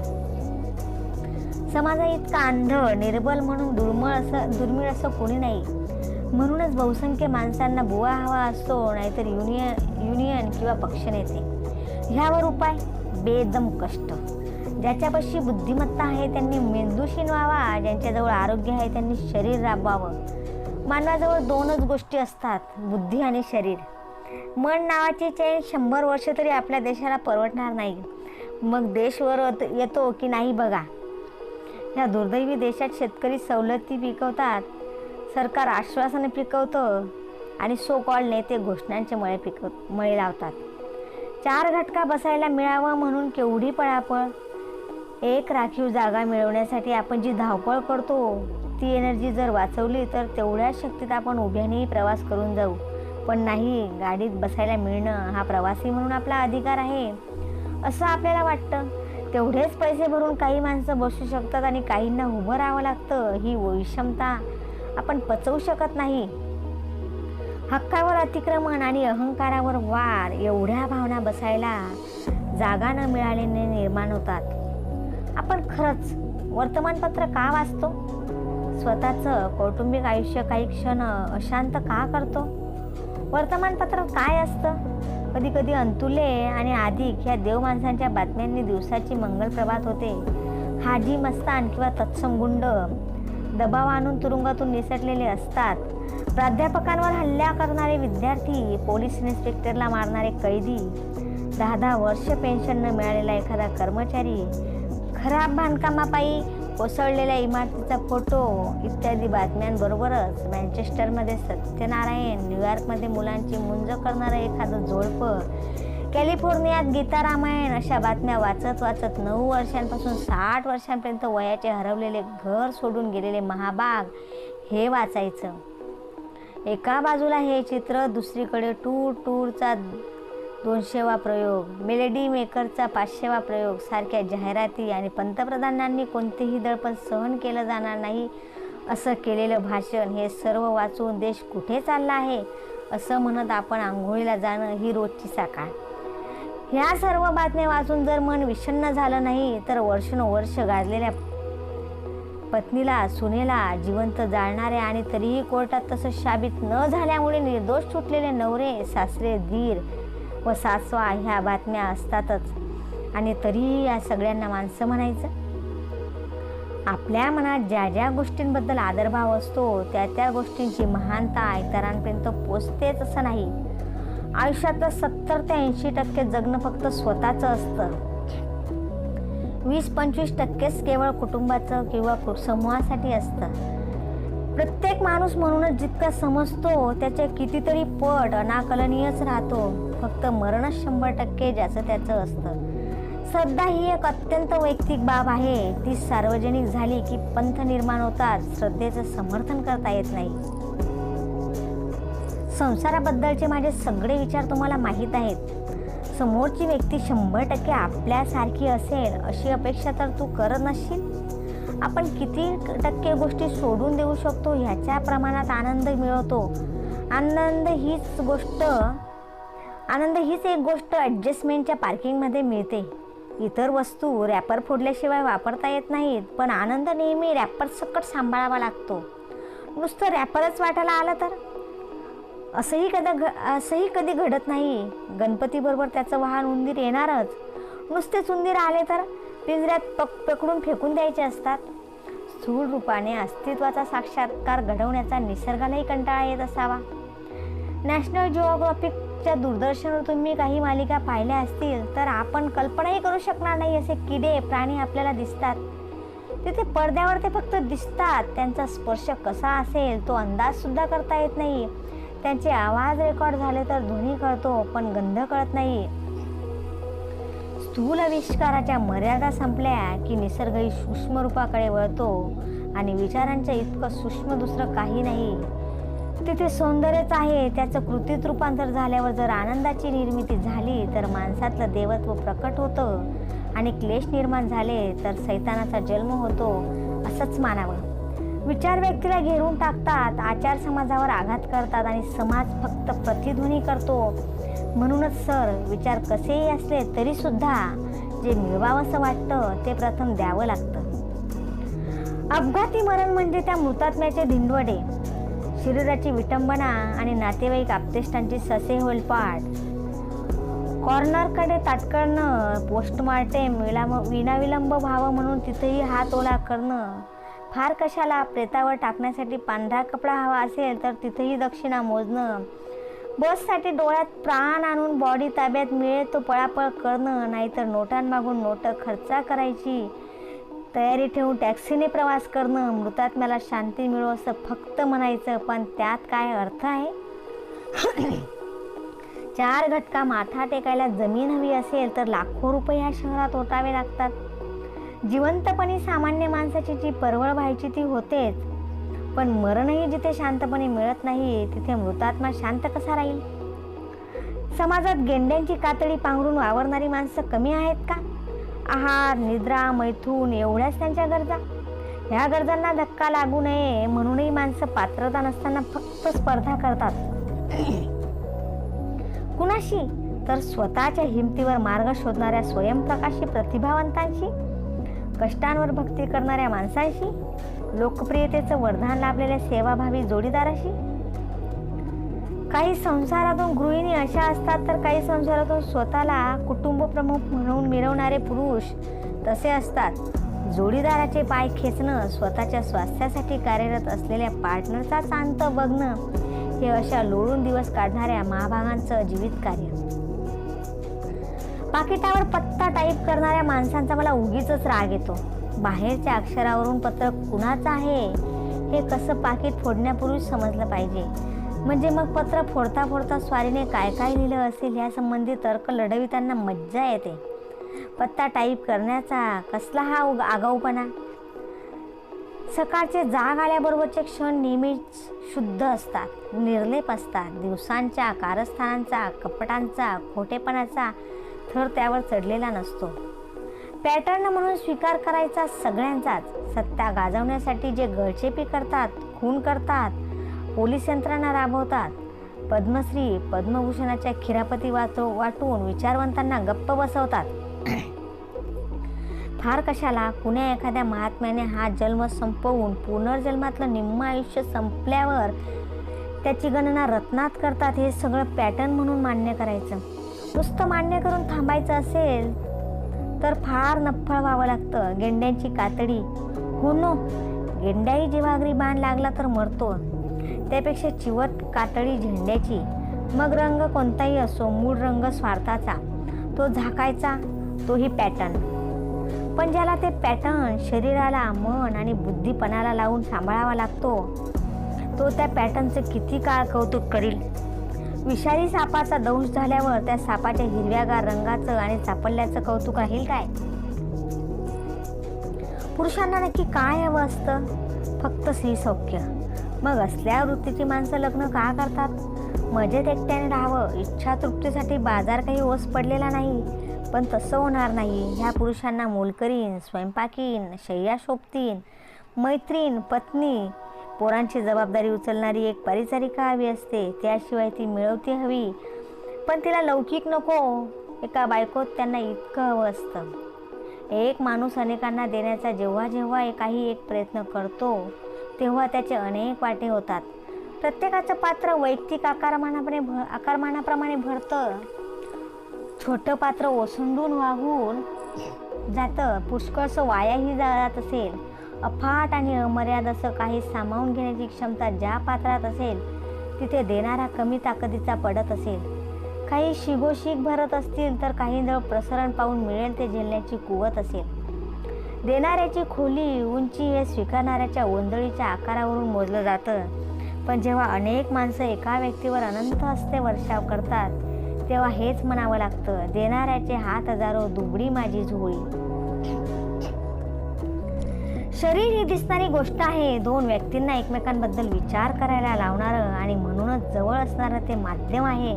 समाजा इतका अंध निर्बल म्हणून दुर्मिळ असं कोणी नाही. म्हणूनच बहुसंख्य माणसांना बुवा हवा असतो, नाहीतर युनियन किंवा पक्षनेते. ह्यावर उपाय? बेदम कष्ट. ज्याच्यापाशी बुद्धिमत्ता आहे त्यांनी मेंदू शिनवावा. ज्यांच्याजवळ आरोग्य आहे त्यांनी शरीर राबवावं. मानवाजवळ 2च गोष्टी असतात, बुद्धी आणि शरीर. मन नावाची चैन 100 वर्ष तरी आपल्या देशाला परवडणार नाही. मग देश वर येतो की नाही बघा. या दुर्दैवी देशात शेतकरी सवलती पिकवतात, सरकार आश्वासने पिकवतं, आणि सो कॉल नेते घोषणांचे मळे लावतात. 4 घटका बसायला मिळावं म्हणून केवढी पळापळ. एक राखीव जागा मिळवण्यासाठी आपण जी धावपळ करतो ती एनर्जी जर वाचवली तर तेवढ्याच शक्तीत आपण उभ्यानेही प्रवास करून जाऊ. पण नाही, गाडीत बसायला मिळणं हा प्रवासी म्हणून आपला अधिकार आहे असं आपल्याला वाटतं. तेवढेच पैसे भरून काही माणसं बसू शकतात आणि काहींना उभं राहावं लागतं. ही विषमता आपण पचवू शकत नाही. हक्कावर अतिक्रमण आणि अहंकारावर वार एवढ्या भावना बसायला जागा न मिळाल्याने निर्माण होतात. आपण खरंच वर्तमानपत्र का वाचतो? स्वतःचं कौटुंबिक आयुष्य काही क्षण अशांत का करतो? वर्तमानपत्रात काय असतं? कधी कधी अंतुले आणि अधिक ह्या देव माणसांच्या बातम्यांनी दिवसाची मंगलप्रभात होते. हाजी मस्तान किंवा तत्सम गुंड दबाव आणून तुरुंगातून निसटलेले असतात. प्राध्यापकांवर हल्ला करणारे विद्यार्थी, पोलीस इन्स्पेक्टरला मारणारे कैदी, 10-10 वर्ष पेन्शन न मिळालेला एखादा कर्मचारी, खराब बांधकामापायी कोसळलेल्या इमारतीचा फोटो इत्यादी बातम्यांबरोबरच मँचेस्टरमध्ये सत्यनारायण, न्यूयॉर्कमध्ये मुलांची मुंज करणारं एखादं जोडपं, कॅलिफोर्नियात गीता रामायण अशा बातम्या वाचत वाचत 9 वर्षांपासून 60 वर्षांपर्यंत वयाचे हरवलेले घर सोडून गेलेले महाभाग हे वाचायचं. एका बाजूला हे चित्र, दुसरीकडे टूरचा 200वा प्रयोग, मेलेडी मेकरचा 500वा प्रयोग सारख्या जाहिराती आणि पंतप्रधानांनी कोणतेही दडपण सहन केलं जाणार नाही असं केलेलं भाषण. हे सर्व वाचून देश कुठे चालला आहे असं म्हणत आपण आंघोळीला जाणं ही रोजची सकाळ. ह्या सर्व बातम्या वाचून जर मन विषण्ण झालं नाही तर वर्षानुवर्ष गाजलेल्या पत्नीला, सुनेला जिवंत जाळणारे आणि तरीही कोर्टात तसं साबित न झाल्यामुळे निर्दोष सुटलेले नवरे, सासरे, दीर व सासवा ह्या बातम्या असतातच. आणि तरीही या सगळ्यांना माणसं म्हणायचं. आपल्या मनात ज्या ज्या गोष्टींबद्दल आदरभाव असतो त्या गोष्टींची महानता इतरांपर्यंत पोचतेच असं नाही. आयुष्यातलं 70 ते 80% जगणं फक्त स्वतःचं असतं. 20-25% केवळ कुटुंबाचं किंवा समूहासाठी असतं. प्रत्येक माणूस म्हणूनच जितका समजतो त्याचे कितीतरी पट अनाकलनीयच राहतो. फक्त मरणच 100% ज्याचं त्याचं असतं. श्रद्धा ही एक अत्यंत वैयक्तिक बाब आहे. ती सार्वजनिक झाली की पंथ निर्माण होतात. श्रद्धेचं समर्थन करता येत नाही. संसाराबद्दलचे माझे सगळे विचार तुम्हाला माहीत आहेत. समोरची व्यक्ती 100% आपल्यासारखी असेल अशी अपेक्षा तर तू करत नसशील. आपण किती टक्के गोष्टी सोडून देऊ शकतो ह्याच्या प्रमाणात आनंद मिळवतो. आनंद हीच एक गोष्ट ॲडजस्टमेंटच्या पार्किंगमध्ये मिळते. इतर वस्तू रॅपर फोडल्याशिवाय वापरता येत नाहीत, पण आनंद नेहमी रॅपर सकट सांभाळावा लागतो. नुसतं रॅपरच वाटायला आलं तर असंही कधी घडत नाही. गणपतीबरोबर त्याचं वाहन उंदीर येणारच. नुसतेच उंदीर आले तर पिंजऱ्यात पकडून फेकून द्यायचे असतात. स्थूल रूपाने अस्तित्वाचा साक्षात्कार घडवण्याचा निसर्गालाही कंटाळा येत असावा. नॅशनल जिओग्राफिकच्या दूरदर्शनवर तुम्ही काही मालिका पाहिल्या असतील तर आपण कल्पनाही करू शकणार नाही असे किडे, प्राणी आपल्याला दिसतात. तिथे पडद्यावर ते फक्त दिसतात. त्यांचा स्पर्श कसा असेल तो अंदाज सुद्धा करता येत नाही. त्यांचे आवाज रेकॉर्ड झाले तर ध्वनी कळतो, पण गंध कळत नाही. स्थूल आविष्काराच्या मर्यादा संपल्या की निसर्गही सूक्ष्म रूपाकडे वळतो आणि विचारांच्या इतकं सूक्ष्म दुसरं काही नाही. तिथे सौंदर्यच आहे. त्याचं कृतीत रूपांतर झाल्यावर जर आनंदाची निर्मिती झाली तर माणसातलं देवत्व प्रकट होतं आणि क्लेश निर्माण झाले तर सैतानाचा जन्म होतो असंच मानावं. विचार व्यक्तीला घेरून टाकतात, आचार समाजावर आघात करतात आणि समाज फक्त प्रतिध्वनी करतो. म्हणूनच विचार कसेही असले तरी सुद्धा जे मिळवावंसं वाटतं ते प्रथम द्यावं लागतं. अपघाती मरण म्हणजे त्या मृतात्म्याचे धिंडवडे, शरीराची विटंबना आणि नातेवाईक आप्तेष्टांची ससेहोलपाट. कॉर्नरकडे ताटकळणं, पोस्टमार्टेम विनाविलंब व्हावं म्हणून तिथेही हात ओला करणं. फार कशाला प्रेतावर टाकण्यासाठी पांढरा कपडा हवा असेल तर तिथेही दक्षिणा मोजणं. बससाठी डोळ्यात प्राण आणून बॉडी ताब्यात मिळेल तो पळापळ करणं. नाहीतर नोटांमागून नोट खर्चा करायची तयारी ठेवून टॅक्सीने प्रवास करणं. मृतात्म्याला शांती मिळो असं फक्त म्हणायचं, पण त्यात काय अर्थ आहे? 4 घटका माथा टेकायला जमीन हवी असेल तर लाखो रुपये ह्या शहरात ओतावे लागतात. जिवंतपणी सामान्य माणसाची जी परवड व्हायची ती होतेच, पण मरणही जिथे शांतपणे मिळत नाही तिथे मृतात्मा शांत कसा राहील? समाजात गेंड्यांची कातडी पांघरून वावरणारी माणसं कमी आहेत का? आहार, निद्रा, मैथून एवढ्याच त्यांच्या गरजा. ह्या गरजांना धक्का लागू नये म्हणूनही माणसं पात्रता नसताना फक्त स्पर्धा करतात. कुणाशी? तर स्वतःच्या हिमतीवर मार्ग शोधणाऱ्या स्वयंप्रकाशी प्रतिभावंतांशी, कष्टांवर भक्ती करणाऱ्या माणसांशी, लोकप्रियतेचं वरदान लाभलेल्या सेवाभावी जोडीदाराशी. काही संसारातून गृहिणी अशा असतात तर काही संसारातून स्वतःला कुटुंब प्रमुख म्हणून मिरवणारे पुरुष तसे असतात. जोडीदाराचे पाय खेचणं, स्वतःच्या स्वास्थ्यासाठी कार्यरत असलेल्या पार्टनरचा शांत बघणं, हे अशा लोळून दिवस काढणाऱ्या महाभागांचं जीवित कार्य. पाकिटावर पत्ता टाईप करणाऱ्या माणसांचा मला उगीच राग येतो. बाहेरच्या अक्षरावरून पत्र कुणाचं आहे हे कसं पाकिट फोडण्यापूर्वी समजलं पाहिजे. म्हणजे मग पत्र फोडता फोडता स्वारीने काय काय लिहिलं असेल यासंबंधी तर्क लढविताना मज्जा येते. पत्ता टाईप करण्याचा कसला हा आगाऊपणा. सकाळचे जाग आल्याबरोबरचे क्षण नेहमीच शुद्ध असतात, निर्लेप असतात. दिवसांच्या कारस्थानांचा, कपटांचा, खोटेपणाचा थर त्यावर चढलेला नसतो. पॅटर्न म्हणून स्वीकार करायचा सगळ्यांचाच. सत्ता गाजवण्यासाठी जे गळचेपी करतात, खून करतात, पोलीस यंत्रणा राबवतात, पद्मश्री पद्मभूषणाच्या खिरापती वाटून विचारवंतांना गप्प बसवतात, फार कशाला कुण्या एखाद्या महात्म्याने हा जन्म संपवून पुनर्जन्मातलं निम्म आयुष्य संपल्यावर त्याची गणना रत्नात करतात. हे सगळं पॅटर्न म्हणून मान्य करायचं. नुसतं मान्य करून थांबायचं असेल तर फार नफ्फळ व्हावं लागतं. गेंड्यांची कातडी, हो नो, गेंड्याही जीवागरी बाण लागला तर मरतो. त्यापेक्षा चिवट कातडी झेंड्याची. मग रंग कोणताही असो, मूळ रंग स्वार्थाचा, तो झाकायचा, तोही पॅटर्न. पण ज्याला ते पॅटर्न शरीराला, मन आणि बुद्धिपणाला लावून सांभाळावा लागतो, तो त्या पॅटर्नचं किती काळ कौतुक करील. विषारी सापाचा दंश झाल्यावर त्या सापाच्या हिरव्यागार रंगाचं आणि चापल्याचं कौतुक राहील काय? पुरुषांना नक्की काय हवं असतं? फक्त श्रीसौख्य. मग असल्या वृत्तीची माणसं लग्न का करतात? मजेत एकट्याने राहावं. इच्छा तृप्तीसाठी बाजार काही ओस पडलेला नाही. पण तसं होणार नाही. ह्या पुरुषांना मोलकरीण, स्वयंपाकीण, शय्या शोभतीन, मैत्रीण, पत्नी, पोरांची जबाबदारी उचलणारी एक परिचारिका हवी असते. त्याशिवाय ती मिळवती हवी. पण तिला लौकिक नको. एका बायकोत त्यांना इतकं हवं असतं. एक माणूस अनेकांना देण्याचा जेव्हा जेव्हा एक प्रयत्न करतो तेव्हा त्याचे अनेक वाटे होतात. प्रत्येकाचं पात्र वैयक्तिक आकारमानाप्रमाणे भरतं. छोटं पात्र ओसंडून वाहून जातं. पुष्कळसं वायाही जात असेल. अफाट आणि अमर्याद असं काही सामावून घेण्याची क्षमता ज्या पात्रात असेल तिथे देणारा कमी ताकदीचा पडत असेल. काही शिगोशिग भरत असतील तर काही जवळ प्रसरण पाहून मिळेल ते झेलण्याची कुवत असेल. देणाऱ्याची खोली, उंची हे स्वीकारणाऱ्याच्या ओंजळीच्या आकारावरून मोजलं जातं. पण जेव्हा अनेक माणसं एका व्यक्तीवर अनंत हस्ते वर्षाव करतात तेव्हा हेच म्हणावं लागतं, देणाऱ्याचे हात हजारो, दुबळी माझी झोळी. शरीर ही दिसणारी गोष्ट आहे. 2 व्यक्तींना एकमेकांबद्दल विचार करायला लावणारं आणि म्हणूनच जवळ असणारं ते माध्यम आहे.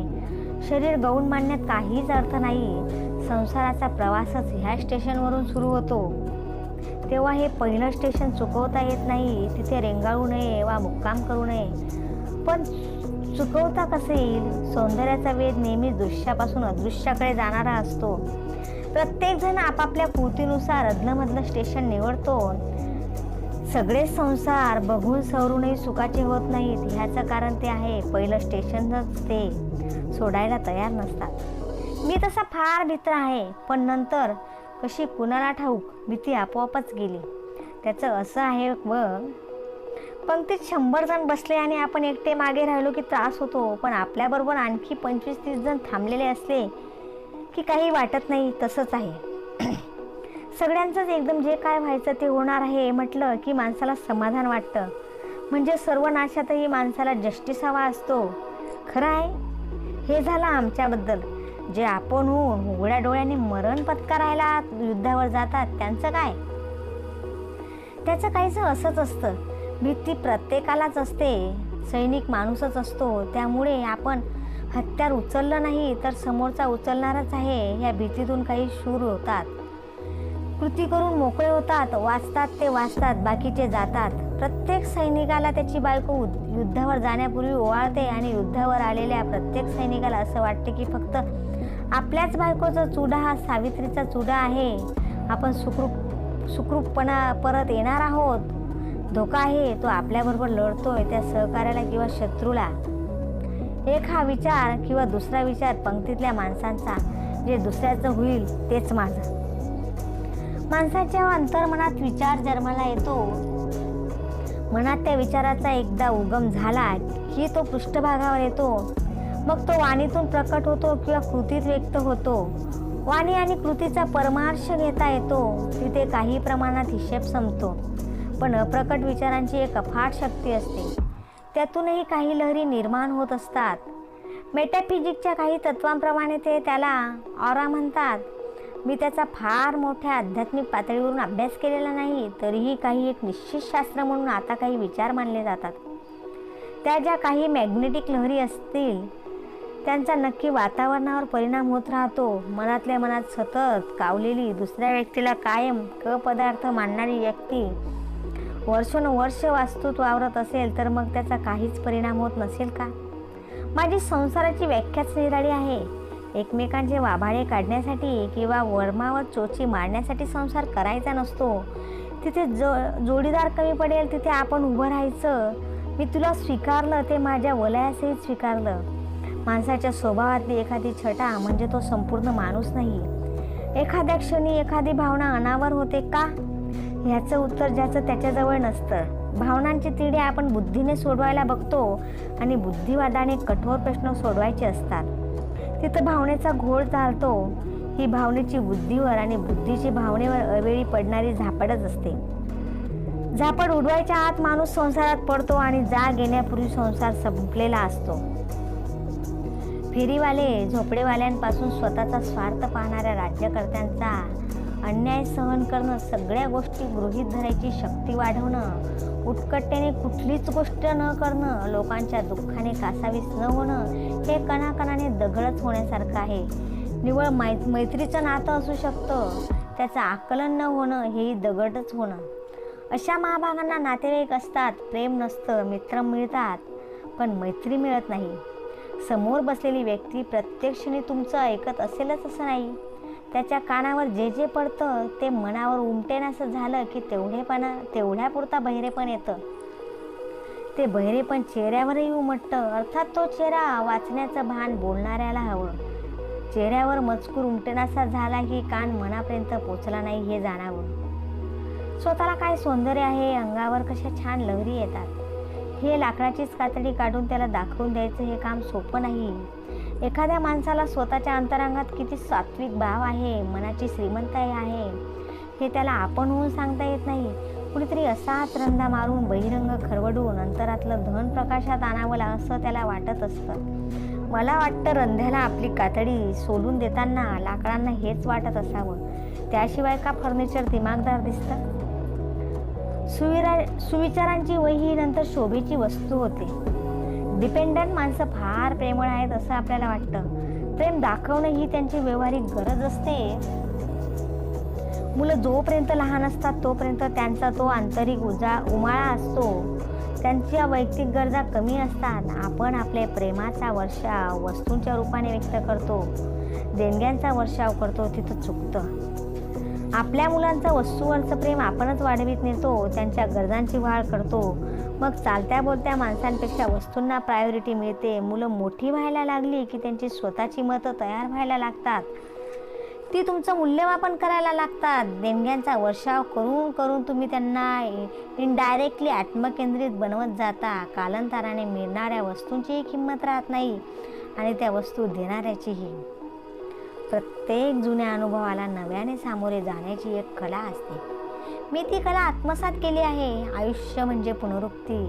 शरीर गौण मानण्यात काहीच अर्थ नाही. संसाराचा प्रवासच ह्या स्टेशनवरून सुरू होतो. तेव्हा हे पहिलं स्टेशन चुकवता येत नाही. तिथे रेंगाळू नये वा मुक्काम करू नये. पण चुकवता कसं येईल? सौंदर्याचा वेध नेहमी दृश्यापासून अदृश्याकडे जाणारा असतो. प्रत्येकजण आपापल्या पूर्तीनुसार अदलमधलं स्टेशन निवडतो. सगळे संसार बघून सवरूनही सुखाचे होत नाहीत. ह्याचं कारण ते आहे, पहिलं स्टेशनच ते सोडायला तयार नसतात. मी तसा फार मित्र आहे, पण नंतर कशी कुणाला ठाऊक भीती आपोआपच गेली. त्याचं असं आहे, पंक्तीत 100 जण बसले आणि आपण एकटे मागे राहिलो की त्रास होतो. पण आपल्याबरोबर आणखी 25-30 जण थांबलेले असले की काही वाटत नाही. तसंच आहे. सगळ्यांचंच एकदम जे काय व्हायचं ते होणार आहे म्हटलं की माणसाला समाधान वाटतं. म्हणजे सर्वनाशातही माणसाला जस्टिस हवा असतो. खरं आहे. हे झालं आमच्याबद्दल. जे आपण होऊन उघड्या डोळ्याने मरण पत्करायला युद्धावर जातात त्यांचं काय? त्याचं काहीसं असंच असतं. भीती प्रत्येकालाच असते. सैनिक माणूसच असतो. त्यामुळे आपण हत्यार उचललं नाही तर समोरचा उचलणारच आहे या भीतीतून काही शूर होतात. कृती करून मोकळे होतात. वाचतात ते वाचतात, बाकीचे जातात. प्रत्येक सैनिकाला त्याची बायको युद्धावर जाण्यापूर्वी ओवाळते आणि युद्धावर आलेल्या प्रत्येक सैनिकाला असं वाटते की फक्त आपल्याच बायकोचा चुडा हा सावित्रीचा चुडा आहे. आपण सुखरूपपणा परत येणार आहोत. धोका आहे तो आपल्याबरोबर लढतोय त्या सहकार्याला किंवा शत्रूला. एक हा विचार किंवा दुसरा विचार पंक्तीतल्या माणसांचा, जे दुसऱ्याचं होईल तेच माझं. माणसाच्या अंतर्मनात विचार जन्माला येतो. मनात त्या विचाराचा एकदा उगम झाला की तो पृष्ठभागावर येतो. मग तो वाणीतून प्रकट होतो किंवा कृतीत व्यक्त होतो. वाणी आणि कृतीचा परमार्थ घेता येतो. तिथे काही प्रमाणात हिशेब संपतो. पण अप्रकट विचारांची एक अफाट शक्ती असते. त्यातूनही काही लहरी निर्माण होत असतात. मेटाफिजिक्सच्या काही तत्वांप्रमाणे ते त्याला ऑरा म्हणतात. मी त्याचा फार मोठ्या आध्यात्मिक पातळीवरून अभ्यास केलेला नाही, तरीही काही एक निश्चित शास्त्र म्हणून आता काही विचार मानले जातात. त्या ज्या काही मॅग्नेटिक लहरी असतील त्यांचा नक्की वातावरणावर परिणाम होत राहतो. मनातल्या मनात सतत कावलेली, दुसऱ्या व्यक्तीला कायम पदार्थ मानणारी व्यक्ती वर्षानुवर्ष वास्तूत वावरत असेल तर मग त्याचा काहीच परिणाम होत नसेल का? माझी संसाराची व्याख्याच निराळी आहे. एकमेकांचे वाभाळे काढण्यासाठी किंवा वर्मावर चोची मारण्यासाठी संसार करायचा नसतो. तिथे जोडीदार कमी पडेल तिथे आपण उभं राहायचं. मी तुला स्वीकारलं ते माझ्या वलयासहित स्वीकारलं. माणसाच्या स्वभावातली एखादी छटा म्हणजे तो संपूर्ण माणूस नाही. एखाद्या क्षणी एखादी भावना अनावर होते का, ह्याचं उत्तर ज्याचं त्याच्याजवळ नसतं. भावनांची तिढे आपण बुद्धीने सोडवायला बघतो आणि बुद्धिवादाने कठोर प्रश्न सोडवायचे असतात. तिथं भावनेचा घोळ चालतो. ही भावनेची बुद्धीवर आणि बुद्धीची भावनेवर अवेळी पडणारी झापडच असते. झापड उडवायच्या आत माणूस संसारात पडतो आणि जाग येण्यापूर्वी संसार संपलेला असतो. फेरीवाले झोपडेवाल्यांपासून स्वतःचा स्वार्थ पाहणाऱ्या राज्यकर्त्यांचा अन्याय सहन करणं, सगळ्या गोष्टी गृहीत धरायची शक्ती वाढवणं, उत्कटतेने कुठलीच गोष्ट न करणं, लोकांच्या दुःखाने कासावीस न होणं, हे कणाकणाने दगडच होण्यासारखं आहे. निव्वळ मैत्रीचं नातं असू शकतं, त्याचं आकलन न होणं हेही दगडच होणं. अशा महाभागांना नातेवाईक असतात, प्रेम नसतं, मित्र मिळतात पण मैत्री मिळत नाही. समोर बसलेली व्यक्ती प्रत्येक क्षणी तुमचं ऐकत असेलच असं नाही. त्याच्या कानावर जे जे पडतं ते मनावर उमटेनासं झालं की तेवढ्यापुरता बहिरेपण येतं. ते बहिरेपण चेहऱ्यावरही उमटतं. अर्थात तो चेहरा वाचण्याचं भान बोलणाऱ्याला हवं. चेहऱ्यावर मजकूर उमटेनासा झाला की कान मनापर्यंत पोचला नाही हे जाणावं. स्वतःला काय सौंदर्य आहे, अंगावर कशा छान लहरी येतात, हे लाकडाचीच कातडी काढून त्याला दाखवून द्यायचं हे काम सोपं नाही. एखाद्या माणसाला स्वतःच्या अंतरांगात किती सात्विक भाव आहे, मनाची श्रीमंताई आहे, हे त्याला आपण होऊन सांगता येत नाही. कुणीतरी असाच रंधा मारून बहिरंग खरवडून अंतरातलं धन प्रकाशात आणावं असं त्याला वाटत असतं. मला वाटतं रंध्याला आपली कातडी सोलून देताना लाकडांना हेच वाटत असावं. त्याशिवाय का फर्निचर दिमागदार दिसतं? सुविचारांची वही नंतर शोभेची वस्तू होते. डिपेंडंट माणसं फार प्रेमळ आहेत असं आपल्याला वाटतं. प्रेम दाखवणं ही त्यांची व्यावहारिक गरज असते. मुलं जोपर्यंत लहान असतात तोपर्यंत त्यांचा तो आंतरिक उमाळा असतो. त्यांच्या वैयक्तिक गरजा कमी असतात. आपण आपले प्रेमाचा वर्षाव वस्तूंच्या रूपाने व्यक्त करतो, देणग्यांचा वर्षाव करतो, तिथं चुकतं. आपल्या मुलांचं वस्तूवरचं प्रेम आपणच वाढवीत नेतो, त्यांच्या गरजांची वाढ करतो. मग चालत्या बोलत्या माणसांपेक्षा वस्तूंना प्रायोरिटी मिळते. मुलं मोठी व्हायला लागली की त्यांची स्वतःची मतं तयार व्हायला लागतात. ती तुमचं मूल्यमापन करायला लागतात. देणग्यांचा वर्षाव करून करून तुम्ही त्यांना इनडायरेक्टली आत्मकेंद्रित बनवत जाता. कालांतराने मिळणाऱ्या वस्तूंचीही किंमत राहत नाही आणि त्या वस्तू देणाऱ्याचीही. प्रत्येक जुन्या अनुभवाला नव्याने सामोरे जाण्याची एक कला असते. मी ती कला आत्मसात केली आहे. आयुष्य म्हणजे पुनरुक्ती.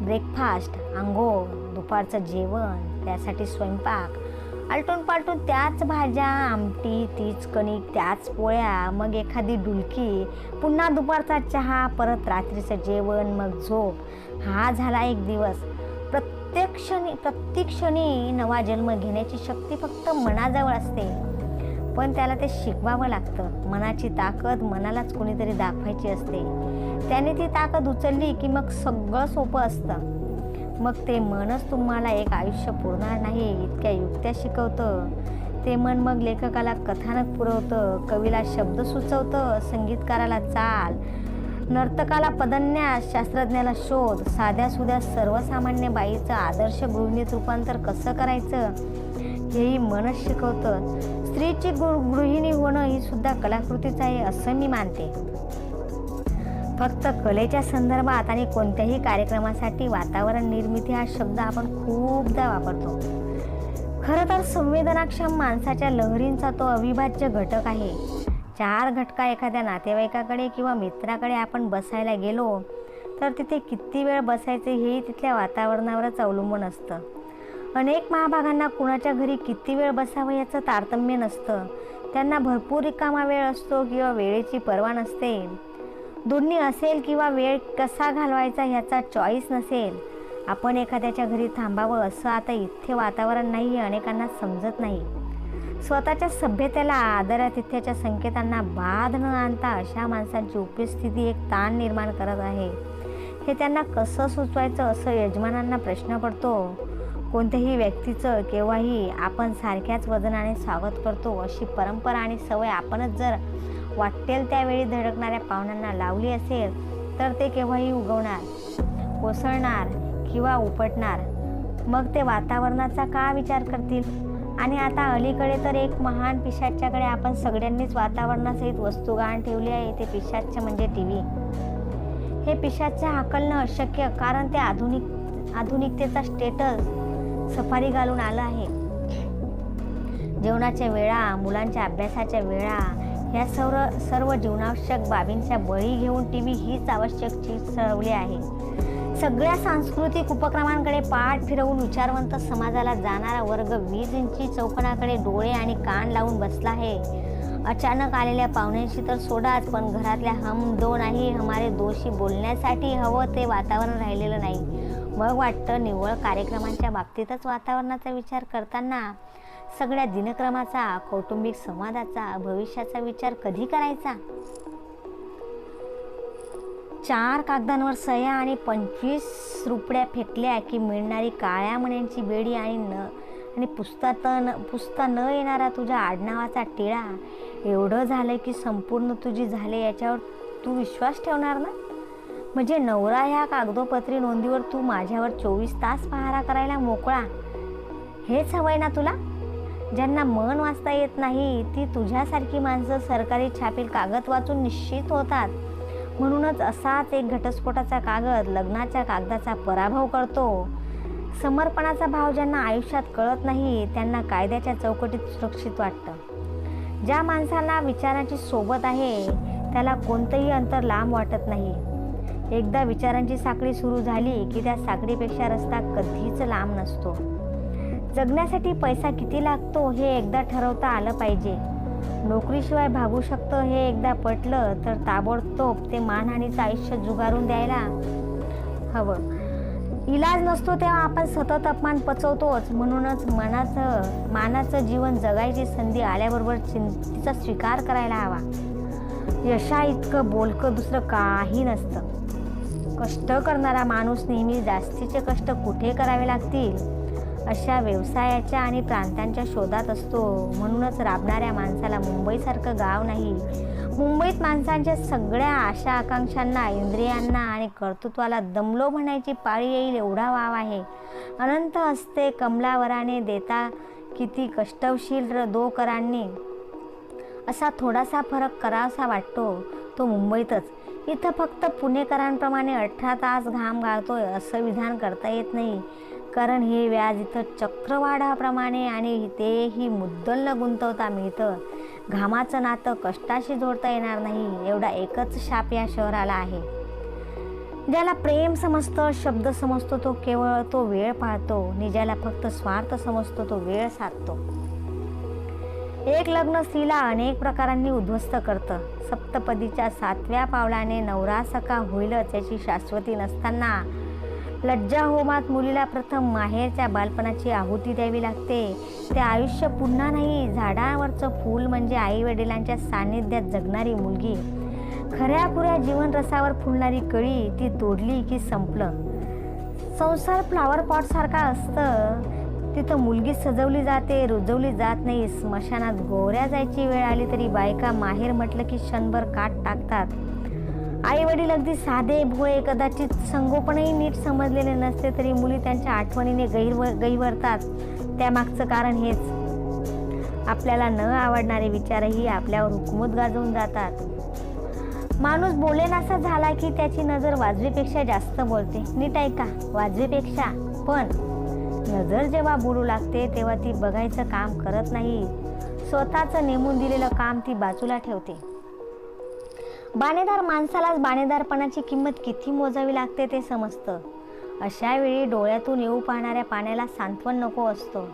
ब्रेकफास्ट, आंघोळ, दुपारचं जेवण, त्यासाठी स्वयंपाक, आलटून पालटून त्याच भाज्या, आमटी, तीच कणिक, त्याच पोळ्या, मग एखादी डुलकी, पुन्हा दुपारचा चहा, परत रात्रीचं जेवण, मग झोप. हा झाला एक दिवस. प्रत्येक क्षणी नवा जन्म घेण्याची शक्ती फक्त मनाजवळ असते, पण त्याला ते शिकवावं लागतं. मनाची ताकद मनालाच कोणीतरी दाखवायची असते. त्याने ती ताकद उचलली की मग सगळं सोपं असतं. मग ते मनच तुम्हाला एक आयुष्य पुरणार नाही इतक्या युक्त्या शिकवतं. ते मन मग लेखकाला कथानक पुरवतं, कवीला शब्द सुचवतं, संगीतकाराला चाल, नर्तकाला पदन्यास, शास्त्रज्ञाला शोध, साध्या सर्वसामान्य बाईचं आदर्श गृहिणीत रूपांतर कसं करायचं हेही मनच शिकवतं. स्त्रीची गृहिणी होणं ही सुद्धा कलाकृतीच आहे असं मी मानते. फक्त कलेच्या संदर्भात आणि कोणत्याही कार्यक्रमासाठी वातावरण निर्मिती हा शब्द आपण खूपदा वापरतो. खरं तर संवेदनाक्षम माणसाच्या लहरींचा तो अविभाज्य घटक आहे. 4 घटका एखाद्या नातेवाईकाकडे किंवा मित्राकडे आपण बसायला गेलो तर तिथे किती वेळ बसायचे हेही तिथल्या वातावरणावरच अवलंबून असतं. अनेक महाभागांना कुणाच्या घरी किती वेळ बसावं याचं तारतम्य नसतं. त्यांना भरपूर रिकामा वेळ असतो किंवा वेळेची पर्वा नसते. दोन्ही असेल किंवा वेळ कसा घालवायचा ह्याचा चॉईस नसेल. आपण एखाद्याच्या घरी थांबावं असं आता इथे वातावरण नाही हे अनेकांना समजत नाही. स्वतःच्या सभ्यतेला, आदरातिथ्याच्या संकेतांना बाध न आणता अशा माणसांची उपस्थिती एक ताण निर्माण करत आहे. हे त्यांना कसं सुचवायचं असं यजमानांना प्रश्न पडतो. कोणत्याही व्यक्तीचं केव्हाही आपण सारख्याच वजनाने स्वागत करतो अशी परंपरा आणि सवय आपणच जर वाटेल त्यावेळी धडकणाऱ्या पाहुण्यांना लावली असेल तर ते केव्हाही उगवणार, कोसळणार किंवा उपटणार. मग ते वातावरणाचा का विचार करतील? आणि आता अलीकडे तर एक महान पिशाच्याकडे आपण सगळ्यांनीच वातावरणासहित वस्तू गहाण ठेवली आहे. ते पिशाच्य म्हणजे TV. हे पिशाच्य हाकलणं अशक्य, कारण ते आधुनिकतेचा स्टेटस सफारी घालून आलं आहे. जेवणाच्या वेळा, मुलांच्या अभ्यासाच्या वेळा, ह्या सर्व जीवनावश्यक बाबींचा बळी घेऊन TV हीच आवश्यक चीज ठरवली आहे. सगळ्या सांस्कृतिक उपक्रमांकडे पाठ फिरवून विचारवंत समाजाला जाणारा वर्ग 20 इंची चौकोनाकडे डोळे आणि कान लावून बसला आहे. अचानक आलेल्या पाहुण्यांशी तर सोडाच, पण घरातल्या हम दो नाही हमारे दोशी बोलण्यासाठी हवं ते वातावरण राहिलेलं नाही. मग वाटतं निव्वळ कार्यक्रमांच्या बाबतीतच वातावरणाचा विचार करताना सगळ्या दिनक्रमाचा, कौटुंबिक संवादाचा, भविष्याचा विचार कधी करायचा? 4 कागदांवर सह्या आणि 25 रुपड्या फेकल्या की मिळणारी काळ्या मण्यांची बेडी आणि पुसता न येणारा तुझ्या आडनावाचा टिळा, एवढं झालं की संपूर्ण तुझी झाले याच्यावर तू विश्वास ठेवणार ना? म्हणजे नवरा ह्या कागदोपत्री नोंदीवर तू माझ्यावर 24 तास पहारा करायला मोकळा, हेच हवंय ना तुला? ज्यांना मन वाचता येत नाही ती तुझ्यासारखी माणसं सरकारी छापील कागद वाचून निश्चित होतात. म्हणूनच असाच एक घटस्फोटाचा कागद लग्नाच्या कागदाचा पराभव करतो. समर्पणाचा भाव ज्यांना आयुष्यात कळत नाही त्यांना कायद्याच्या चौकटीत सुरक्षित वाटतं. ज्या माणसाला विचारांची सोबत आहे त्याला कोणतंही अंतर लांब वाटत नाही. एकदा विचारांची साखळी सुरू झाली की त्या साखळीपेक्षा रस्ता कधीच लांब नसतो. जगण्यासाठी पैसा किती लागतो हे एकदा ठरवता आलं पाहिजे. नोकरीशिवाय भागू शकतं हे एकदा पटलं तर ताबडतोब ते मानहानीचं आयुष्य जुगारून द्यायला हवं. इलाज नसतो तेव्हा आपण सतत अपमान पचवतोच. म्हणूनच मानाचं जीवन जगायची संधी आल्याबरोबर चिंतेचा स्वीकार करायला हवा. यशा इतकं बोलकं दुसरं काही नसतं. कष्ट करणारा माणूस नेहमी जास्तीचे कष्ट कुठे करावे लागतील अशा व्यवसायाच्या आणि प्रांतांच्या शोधात असतो. म्हणूनच राबणाऱ्या माणसाला मुंबईसारखं गाव नाही. मुंबईत माणसांच्या सगळ्या आशा आकांक्षांना, इंद्रियांना आणि कर्तृत्वाला दमलो म्हणायची पाळी येईल एवढा वाव आहे. अनंत हस्ते कमलावराने देता किती कष्टशील दोकरांनी असा थोडासा फरक करावासा वाटतो तो मुंबईतच. इथं फक्त पुणेकरांप्रमाणे 18 तास घाम गाळतोय असं विधान करता येत नाही. कारण हे व्याज इथं चक्रवाढाप्रमाणे आणि तेही मुद्दल न गुंतवता मिळतं. घामाचं नातं कष्टाशी जोडता येणार नाही एवढा एकच शाप या शहराला आहे. ज्याला प्रेम समजतं, शब्द समजतो, तो केवळ तो वेळ पाळतो आणि ज्याला फक्त स्वार्थ समजतो तो वेळ साधतो. एक लग्न स्त्रीला अनेक प्रकारांनी उद्ध्वस्त करतं. सप्तपदीच्या 7व्या पावलाने नवरा सखा होईलच याची शाश्वती नसताना लज्जा होमात मुलीला प्रथम माहेरच्या बालपणाची आहुती द्यावी लागते. ते आयुष्य पुन्हा नाही. झाडावरचं फूल म्हणजे आई वडिलांच्या सान्निध्यात जगणारी मुलगी. खऱ्याखुऱ्या जीवनरसावर फुलणारी कळी, ती तोडली की संपलं. संसार फ्लॉवर पॉट सारखा असतं. तिथं मुलगी सजवली जाते, रुजवली जात नाही. स्मशानात गोऱ्या जायची वेळ आली तरी बायका माहेर म्हटलं की क्षणभर काट टाकतात. आई वडील अगदी साधे भोळे, कदाचित संगोपनही नीट समजलेले नसते तरी मुली त्यांच्या आठवणीने गहिवरतात. त्यामागचं कारण हेच, आपल्याला न आवडणारे विचारही आपल्यावर हुकूमत गाजवून जातात. माणूस बोलेनासा झाला की त्याची नजर वाजवीपेक्षा जास्त बोलते. नीट ऐका, वाजवीपेक्षा. पण नजर जेव्हा बोलू लागते तेव्हा ती बघायचं काम करत नाही. स्वतःचं नेमून दिलेलं काम ती बाजूला ठेवते. बाणेदार माणसालाच बाणेदारपणाची किंमत किती मोजावी लागते ते समजतं. अशा वेळी डोळ्यातून येऊ पाहणाऱ्या पाण्याला सांत्वन नको असतो.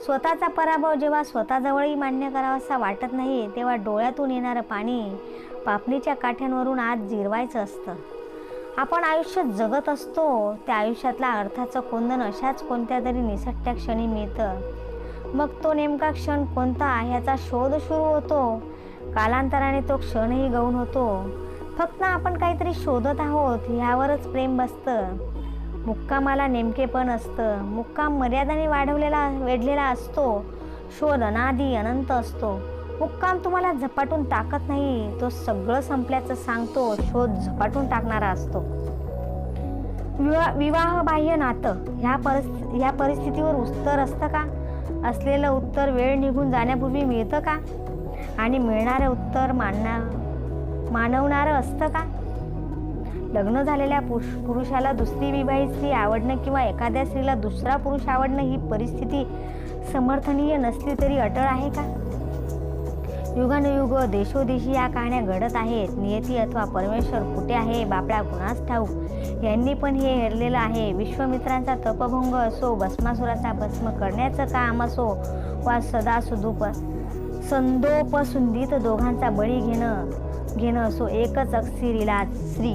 स्वतःचा पराभव जेव्हा स्वतःजवळही मान्य करावासा वाटत नाही तेव्हा डोळ्यातून येणारं पाणी पापणीच्या काठ्यांवरून आत जिरवायचं असतं. आपण आयुष्य जगत असतो. त्या आयुष्यातला अर्थाचं कोंदण अशाच कोणत्या तरी निसटत्या क्षणी मिळतं. मग तो नेमका क्षण कोणता ह्याचा शोध सुरू होतो. कालांतराने तो क्षणही गौण होतो. फक्त आपण काहीतरी शोधत आहोत ह्यावरच प्रेम बसतं. मुक्कामाला नेमकेपण असतं. मुक्काम मर्यादाने वेढलेला असतो. शोध अनादी अनंत असतो. मुक्काम तुम्हाला झपाटून टाकत नाही, तो सगळं संपल्याचं सांगतो. शोध झपाटून टाकणारा असतो. विवाह बाह्य नातं ह्या परिस्थितीवर उत्तर असतं का? असलेलं उत्तर वेळ निघून जाण्यापूर्वी मिळतं का? आणि मिळणारं उत्तर मानवणारं असतं का? लग्न झालेल्या पुरुषाला दुसरी विवाहित स्त्री आवडणं किंवा एखाद्या स्त्रीला दुसरा पुरुष आवडणं ही परिस्थिती समर्थनीय नसली तरी अटळ आहे का? युगानुयुग देशोदेशी या कहाण्या घडत आहेत. नियती अथवा परमेश्वर कुठे आहे बापडा कुणास ठाऊक. यांनी पण हे हेरलेलं आहे. विश्वामित्रांचा तपभंग असो, भस्मासुराचा भस्म करण्याचं काम असो वा सदा संदोपसुंदीत दोघांचा बळी घेणं असो, एकच अक्षरीला श्री.